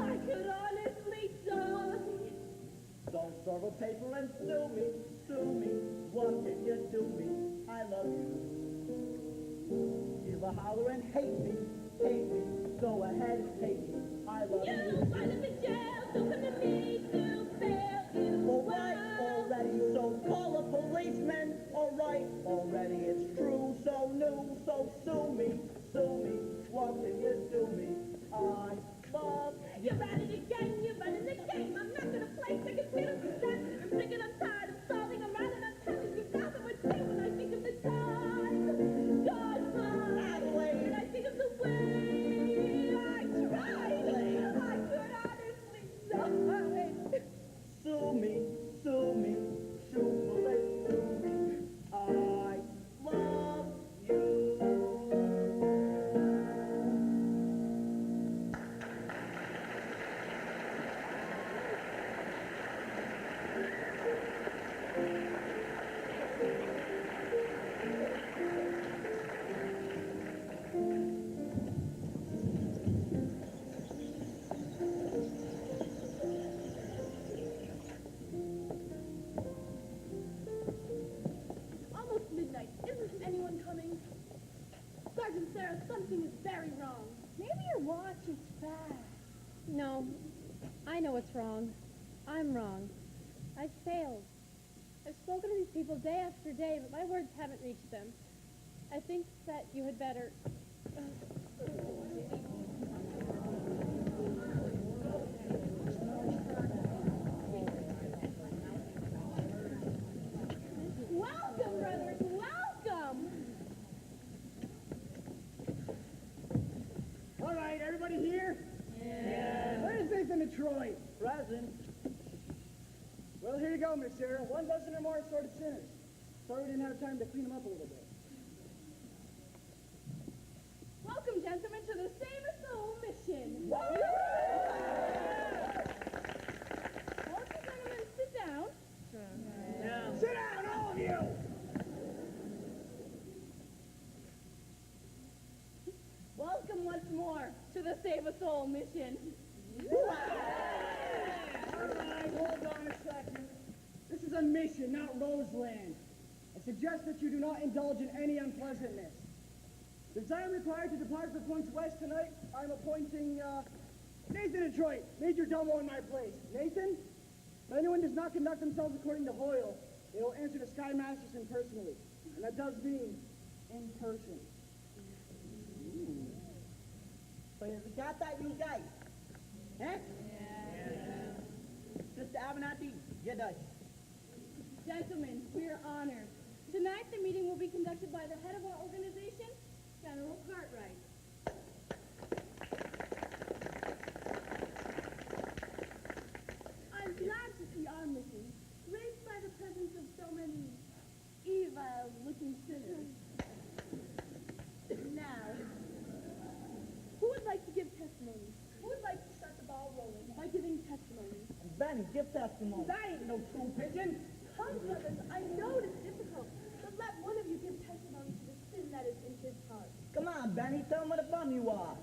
I could honestly die. Don't serve a paper and sue me, sue me. What can you do me? I love you. Give a holler and hate me, hate me. Go ahead, hate me. I love you. You right in the jail, so come to me to bail you Alright, out. already, so call a policeman. Alright, already it's true, so new, so sue me, sue me. What can you do me? I love You're at it again, you're running the game. I'm not gonna play second fiddle to that. I'm sick and I'm tired of stalling around, and I'm telling you now that we're through. When I think of the time gone by, and I think of the way I tried, I could honestly die. sue me, sue me, sue me, sue me. I love you. something is very wrong. Maybe your watch is fast. No, I know what's wrong. I'm wrong. I've failed. I've spoken to these people day after day, but my words haven't reached them. I think that you had better... Welcome, brothers, welcome! All right, everybody here? Yeah. Where's Nathan and Troy? Present. Well, here you go, Miss Sarah. 1 dozen or more assorted sinners. Sorry we didn't have time to clean them up a little bit. Welcome, gentlemen, to the Save a Soul mission. Won't you gentlemen sit down? Sit down, all of you! Welcome once more to the Save a Soul mission. All right, hold on a second. This is a mission, not Roseland. I suggest that you do not indulge in any unpleasantness. Since I am required to depart for points west tonight, I'm appointing, Nathan and Troy, Major Domo in my place. Nathan, if anyone does not conduct themselves according to Hoyle, they will answer to Sky Masterson personally. And that does mean in person. So you got that, you guys? Huh? Just Abernathy, you're done. Gentlemen, we're honored. Tonight, the meeting will be conducted by the head of our organization, General Cartwright. I'm glad to see our mission graced by the presence of so many evil-looking sinners. Now, who would like to give testimony? Who would like to start the ball rolling by giving testimony? Benny, give testimony. That ain't no true pigeon. Come, brothers, I know it is difficult, but let one of you give testimony to the sin that is in his heart. Come on, Benny, tell him what a bum you are.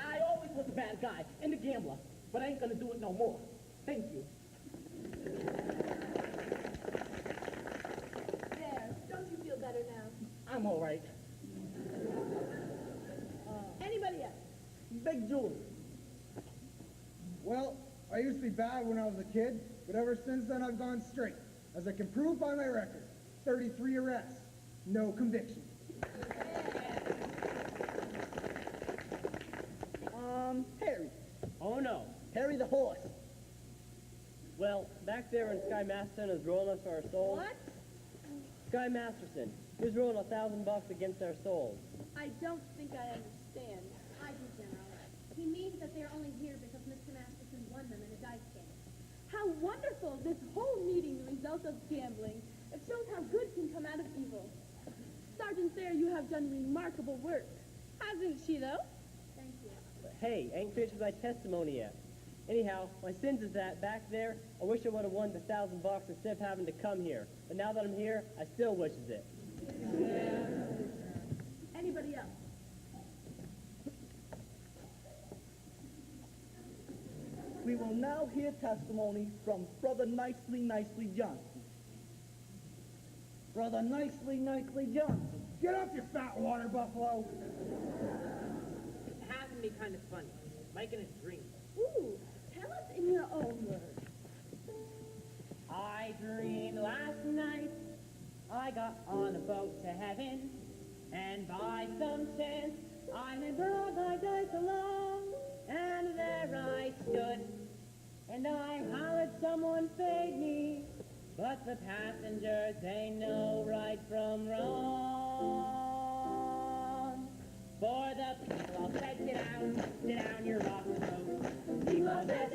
I always was a bad guy and a gambler, but I ain't gonna do it no more. Thank you. There, don't you feel better now? I'm all right. Anybody else? Big Julie. Well, I used to be bad when I was a kid, but ever since then I've gone straight. As I can prove by my record, 33 arrests, no conviction. Harry. Oh no. Harry the horse. Well, back there when Sky Masterson is rolling us for our souls. What? Sky Masterson, he's rolling $1,000 against our souls. I don't think I understand. I do, General. He means that they're only here because Mr. Masterson won them in a dice game. How wonderful! This whole meeting, the result of gambling. It shows how good can come out of evil. Sergeant Thayer, you have done remarkable work. Hasn't she, though? Thank you. But hey, I ain't finished with my testimony yet. Anyhow, my sins is that back there, I wish I would have won the $1,000 instead of having to come here. But now that I'm here, I still wishes it. Anybody else? We will now hear testimony from Brother Nicely Johnson. Brother Nicely Johnson. Get up, you fat water buffalo. It happened to be kind of funny, like in a dream. Ooh, tell us in your own words. I dreamed last night I got on a boat to heaven, and by some chance I had brought my dice along, and there I stood, and I hollered someone paid me, but the passengers, they know right from wrong. For the people all said, sit down, you're rocking the boat. People said,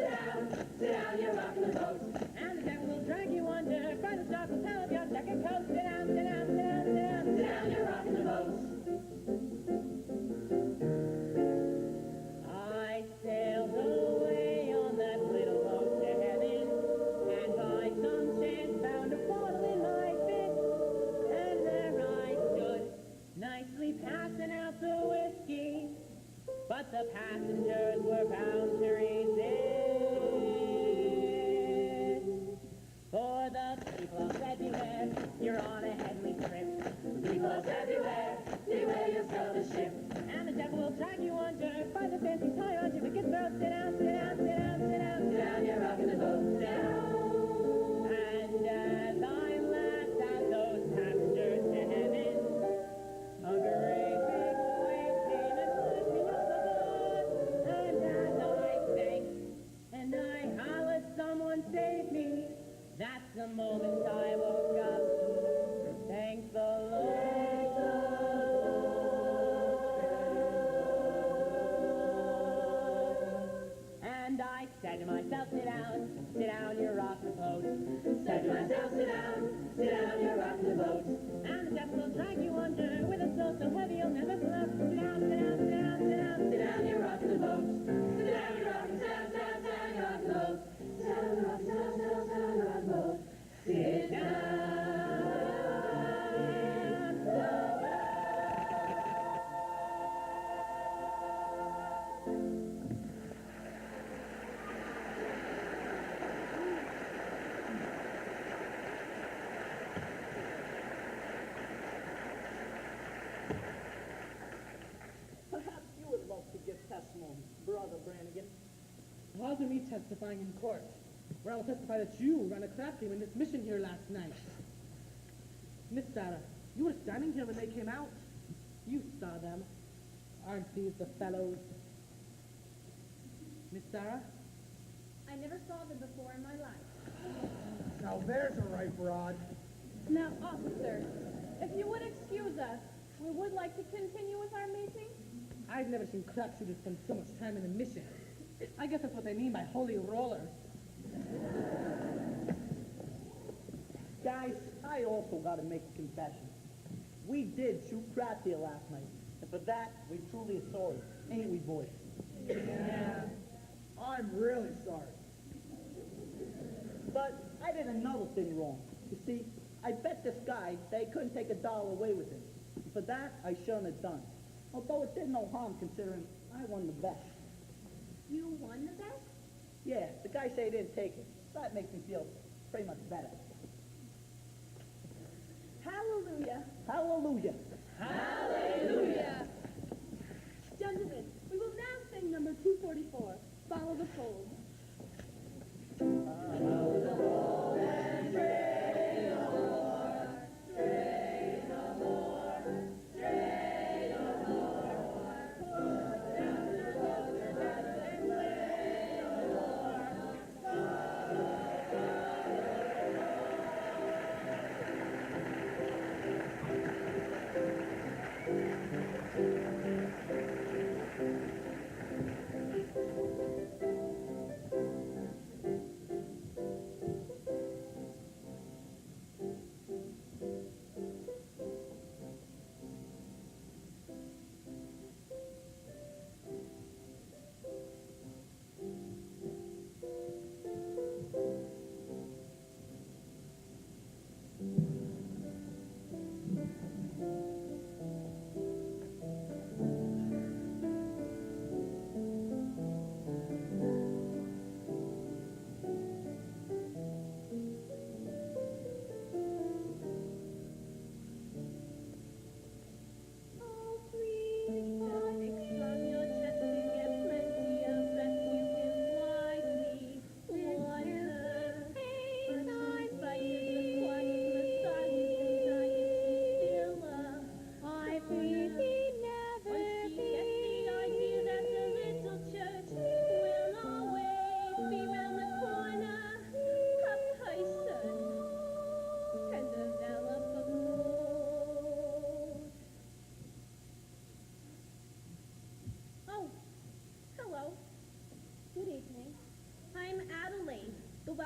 sit down, you're rocking the boat. And the devil will drag you under, by the stop will tell of your second coat. Sit down, you're rocking the boat. I sailed away on that little boat to heaven, and by some chance found a bottle in my fist, and there I stood, nicely passing out the whiskey, but the passengers were bound to resist. For the people said, beware, you're on a heavenly trip. People said, beware, beware, you'll sail the ship. And the devil will drag you under. Find the fancy tie on your wicked throat. Sit down, sit down, sit down, sit down, sit down, you're rocking the boat. Sit down. And as I laughed at those passengers to heaven, a great big wave came and pushed me overboard. And as I sank and I hollered, someone save me, that's the moment I woke up. Thank the Lord. And I said to myself, sit down, you're rocking the boat. Said to myself, sit down, you're rocking the boat. And the devil will drag you under with a soul so heavy you'll never float. Sit down, sit down, sit down, sit down, sit down, you're rocking the boat. Sit down, you're rocking, sit down, sit down, sit down, you're rocking the boat. Sit down, you're rocking, sit down, sit down, sit down, you're rocking the boat. Sit down. Perhaps you would love to give testimony, Brother Brannigan. Rather than me testifying in court, where I will testify that you ran a crap game in this mission here last night. Miss Sarah, you were standing here when they came out. You saw them. Aren't these the fellows? Miss Sarah? I never saw them before in my life. Now there's a right broad. Now, officer, if you would excuse us, we would like to continue with our meeting. I've never seen crap shooters spend so much time in a mission. I guess that's what they mean by holy rollers. Guys, I also got to make a confession. We did shoot crap here last night, and for that, we truly are sorry. Ain't we, boys? Yeah. I'm really sorry. But I did another thing wrong. You see, I bet this guy that he couldn't take $1 away with him. And for that, I shouldn't have done. Although it did no harm considering I won the bet. You won the bet? Yeah, the guy said he didn't take it. That makes me feel pretty much better. Hallelujah. Hallelujah. Hallelujah. Gentlemen, we will now sing number 244, Follow the Fold.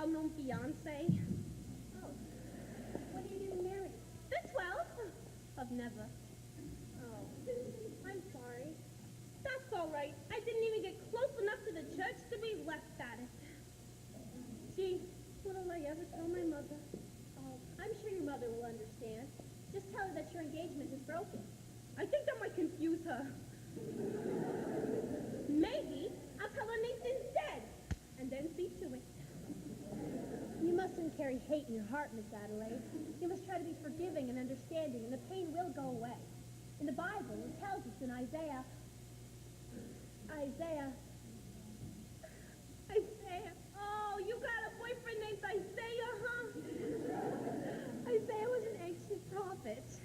well-known fiance. Oh. When are you getting married? The 12th of never. Oh. I'm sorry. That's all right. I didn't even get close enough to the church to be left at it. Gee, what'll I ever tell my mother? Oh, I'm sure your mother will understand. Just tell her that your engagement is broken. I think that might confuse her. Maybe I'll tell her Nathan's dead, and then see to it. You mustn't carry hate in your heart, Miss Adelaide. You must try to be forgiving and understanding, and the pain will go away. In the Bible, it tells us in Isaiah, Isaiah. Isaiah. Oh, you got a boyfriend named Isaiah, huh? Isaiah was an ancient prophet.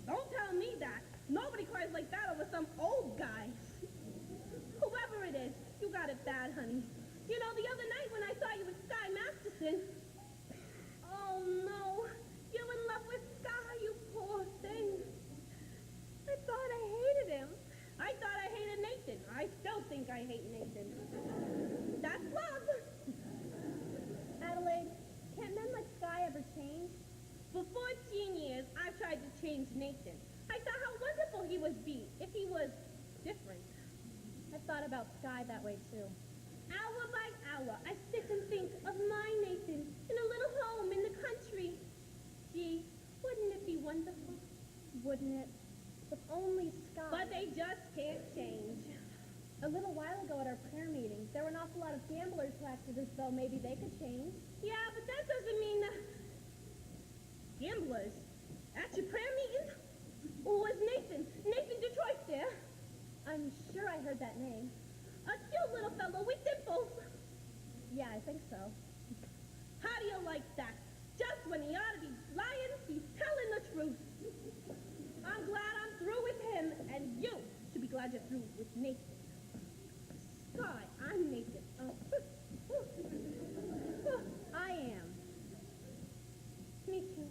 Don't tell me that. Nobody cries like that over some old guy. Whoever it is, you got it bad, honey. You know, the other night when I saw you with Sky Masterson. Oh, no. You're in love with Sky, you poor thing. I thought I hated him. I thought I hated Nathan. I still think I hate Nathan. That's love. Adelaide, can't men like Sky ever change? For 14 years, I've tried to change Nathan. I saw how wonderful he would be if he was different. I've thought about Sky that way, too. Hour by hour, I sit and think of my Nathan in a little home in the country. Gee, wouldn't it be wonderful? Wouldn't it? If only Sky... But they just can't change. A little while ago at our prayer meeting, there were an awful lot of gamblers who acted as though maybe they could change. Yeah, but that doesn't mean gamblers. At your prayer meeting? Or was Nathan Detroit there? I'm sure I heard that name. A cute little fellow with dimples. Yeah, I think so. How do you like that? Just when he ought to be lying, he's telling the truth. I'm glad I'm through with him, and you should be glad you're through with Nathan. Sky, I'm Nathan. I am. Me too.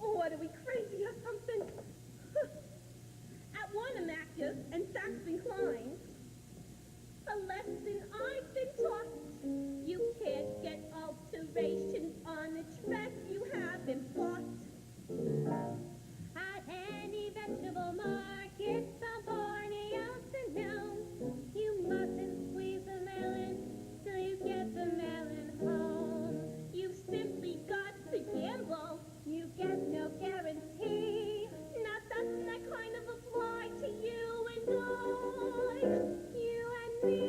Oh, what are we, crazy or something? At Wanamaker's and Saxon Klein's, a lesson I've been taught. You can't get alterations on a dress you haven't bought. At any vegetable market, California to know, you mustn't squeeze the melon till you get the melon home. You've simply got to gamble. You get no guarantee. Now doesn't that kind of apply to you and I? You and me.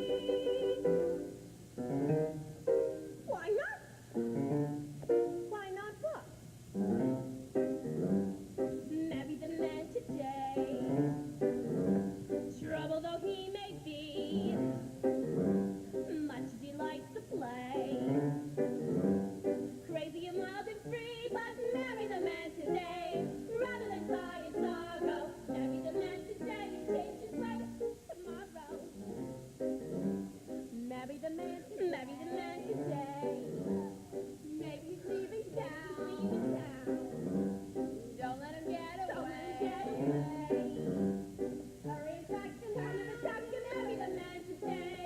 Why not? Why not what? Marry the man today. Trouble though he may be, much as he likes to play. Crazy and wild and free, but marry the man today. Rather than cry in sorrow, marry the man today and change his ways tomorrow. Marry the man Marry the man today. Maybe he's leaving town. Don't let him get away. Hurry back and run of attack and marry the man today.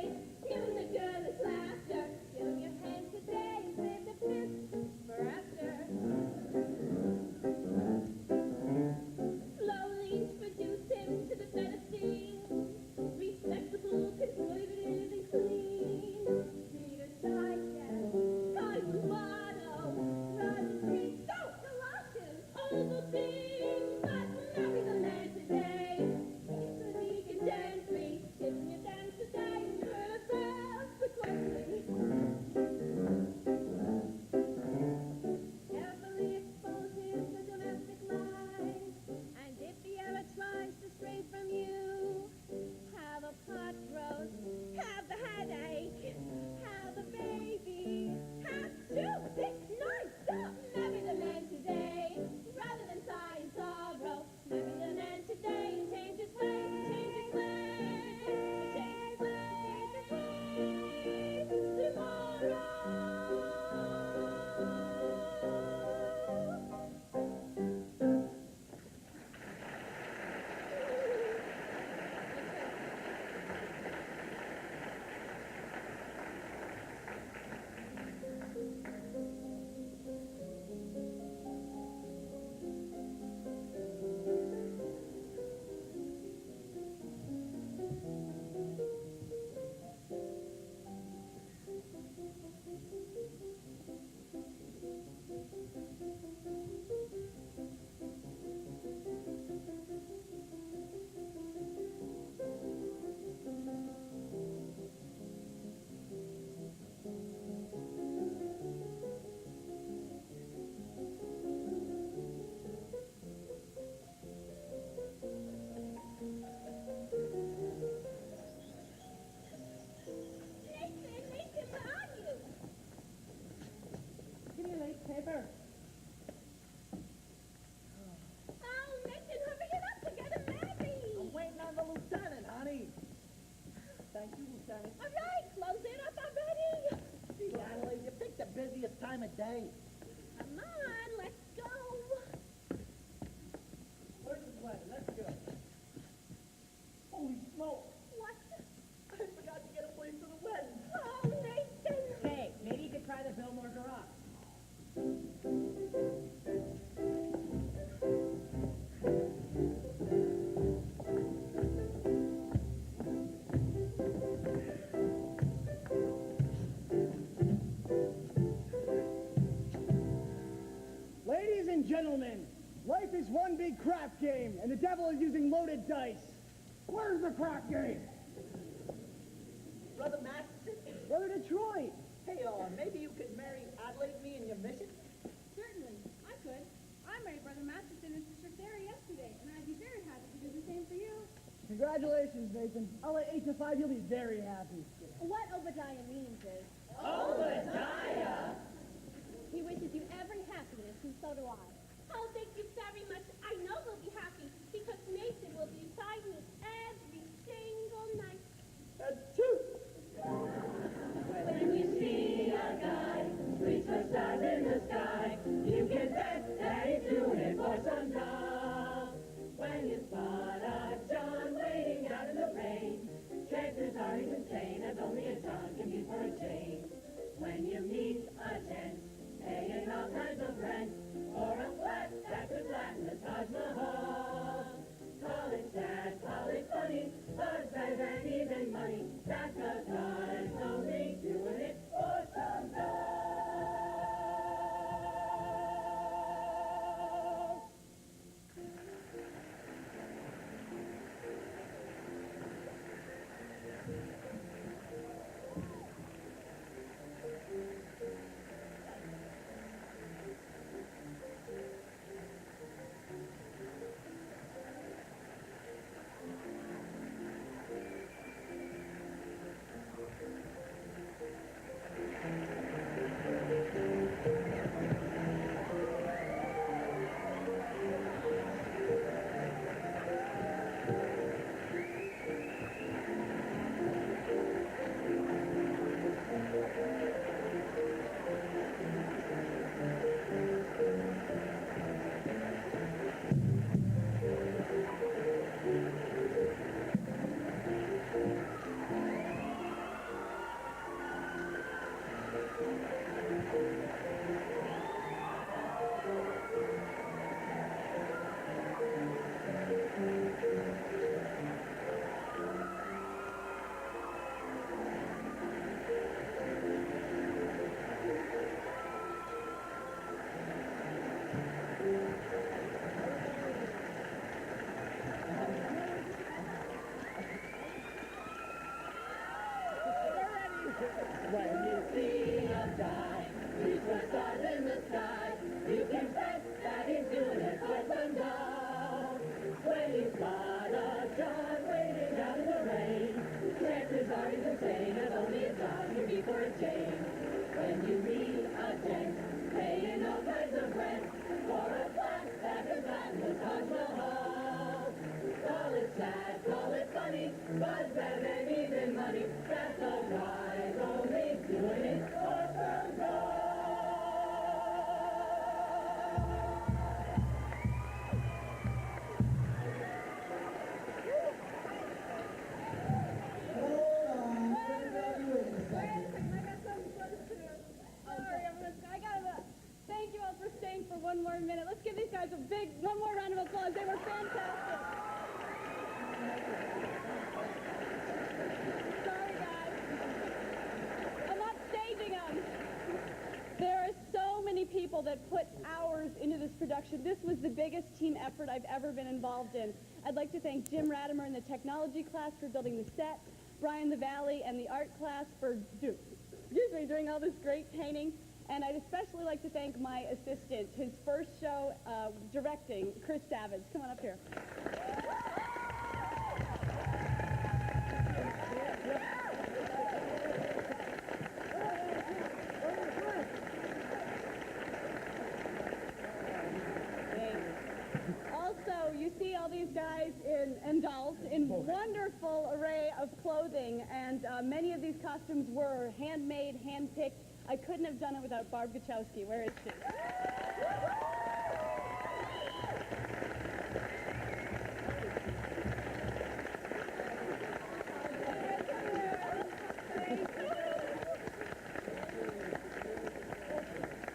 Give him the girlish laughter. Give him your hand today and save the kiss for after. Thank you, Lieutenant. All right, close it up already. Gee, Adelaide, you picked the busiest time of day. Come on, let's go. Where's the plan? Let's go. Holy smoke! What? I forgot to get a place for the wedding. Oh, Nathan. Hey, maybe you could try the Fillmore Garage. Ladies and gentlemen, life is one big crap game, and the devil is using loaded dice. Where's the crap game? Brother Masterson? Brother Detroit. Hey, maybe you could marry Adelaide me in your mission? Certainly, I could. I married Brother Masterson and Sister Sarah yesterday, and I'd be very happy to do the same for you. Congratulations, Nathan. I'll let 8 to 5, you'll be very happy. What Obadiah means is, Obadiah! he wishes you every happiness, and so do I. Oh, thank you very much. I know we'll be happy because Nathan will be beside me every single night. When you see a guy reach for stars in the sky, you can bet that he's doing it for some love. When you spot a John waiting out in the rain, chances are he's insane, as only a John can be for a change. When you meet a gent paying all kinds of rent, or a flat that could flatten the Taj Mahal, call it sad, call it funny, but better than even money. That's the guy's only doing it for some love. When you see a guy reach for stars in the sky, you can bet that he's doing it for some dough. When you spot a John waiting out in the rain, chances are he's insane, as only a John can be for a change. When you meet a gent paying all kinds of rent, for a flat that can flatten the Taj Mahal, call it sad, call it funny, but better than even money. That's the guy's only doing it for some gold. Thank you all for staying for one more minute. Let's give these guys a big, one more round of applause. They were fantastic. Sorry, guys. I'm not staging them. There are so many people that put hours into this production. This was the biggest team effort I've ever been involved in. I'd like to thank Jim Ratimer and the technology class for building the set, Brian the Valley and the art class for doing all this great painting. And I'd especially like to thank my assistant, his first show directing, Chris Savage. Come on up here. So you see all these guys and dolls in wonderful array of clothing, and many of these costumes were handmade, handpicked. I couldn't have done it without Barb Gachowski. Where is she?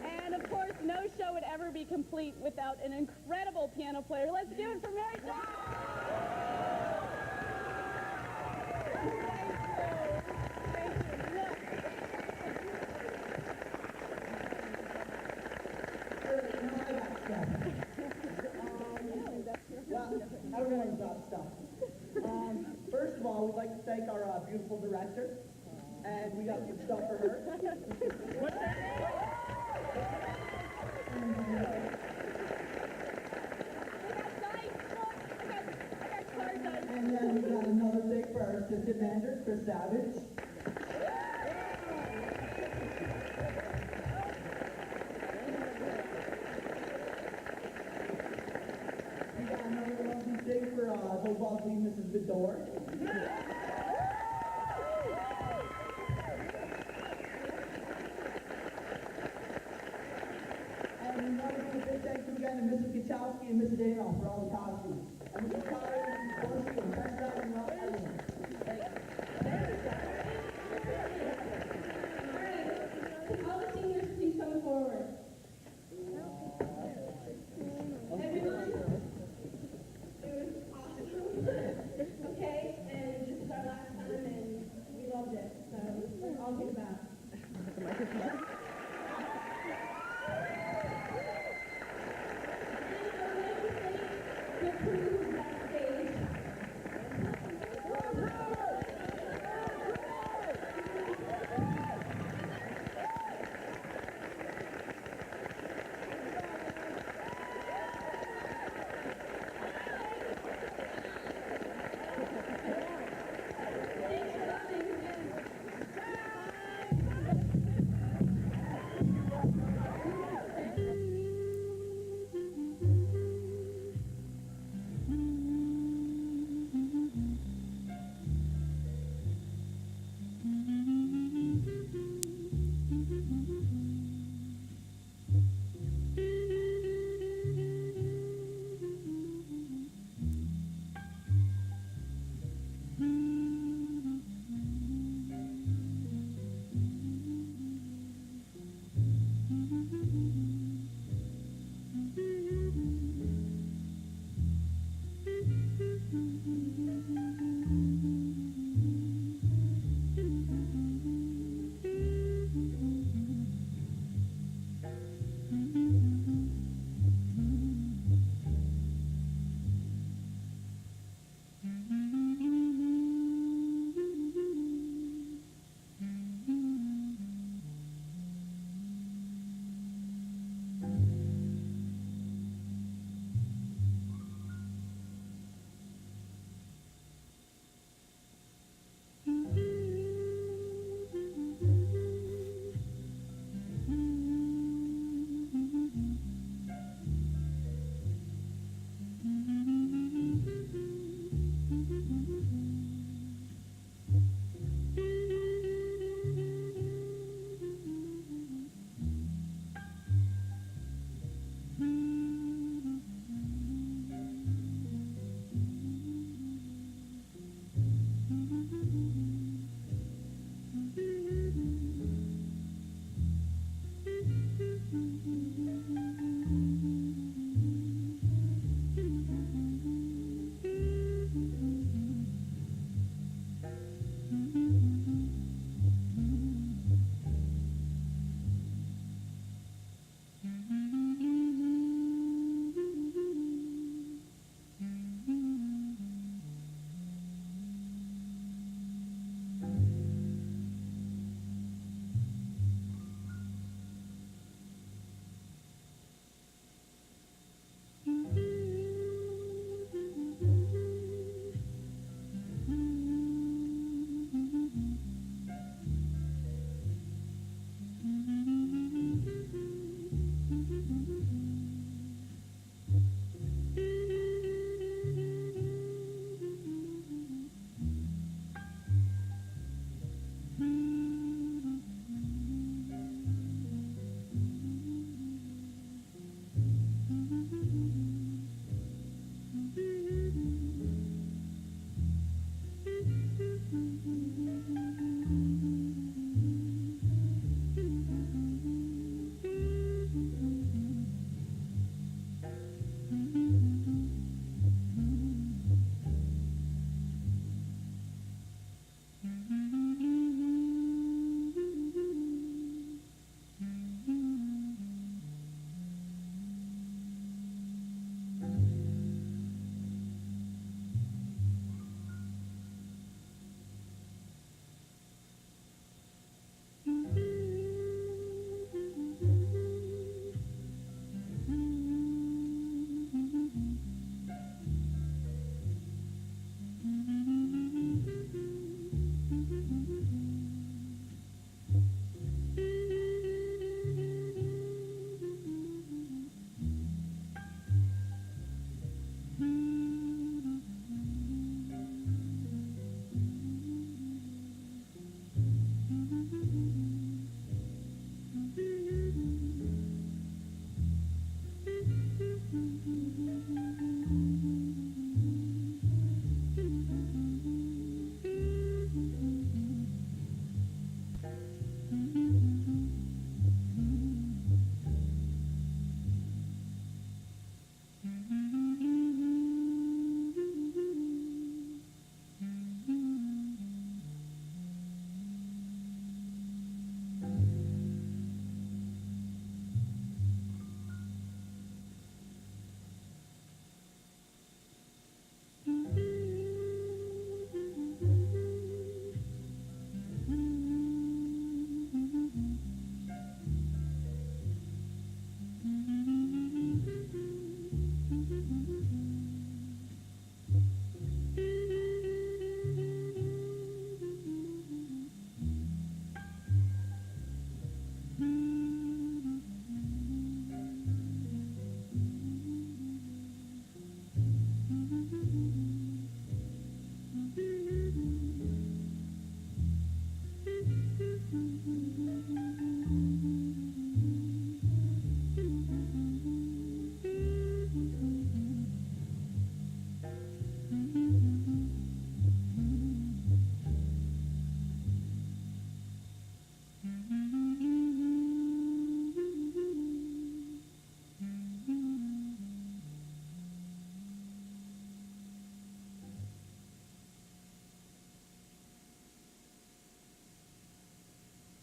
And of course, no show would ever be complete without an incredible piano player. Let's do it for Mary Jo! Well, everyone's got stuff. First of all, we'd like to thank our beautiful director, and we got some stuff for her. And then we got another thing for our assistant manager, Chris Savage. We got another lovely thing for the lovely Mrs. Vidor. And we want to give a big thank you again to Mrs. Gachowski and Mrs. Dano for all the costumes. And Mrs. Potter and Mrs. Borski and Prescott and everyone. All the seniors, please come forward. Everyone, it was awesome. Okay, and this is our last time, and we loved it. So let's all give it back. Feel free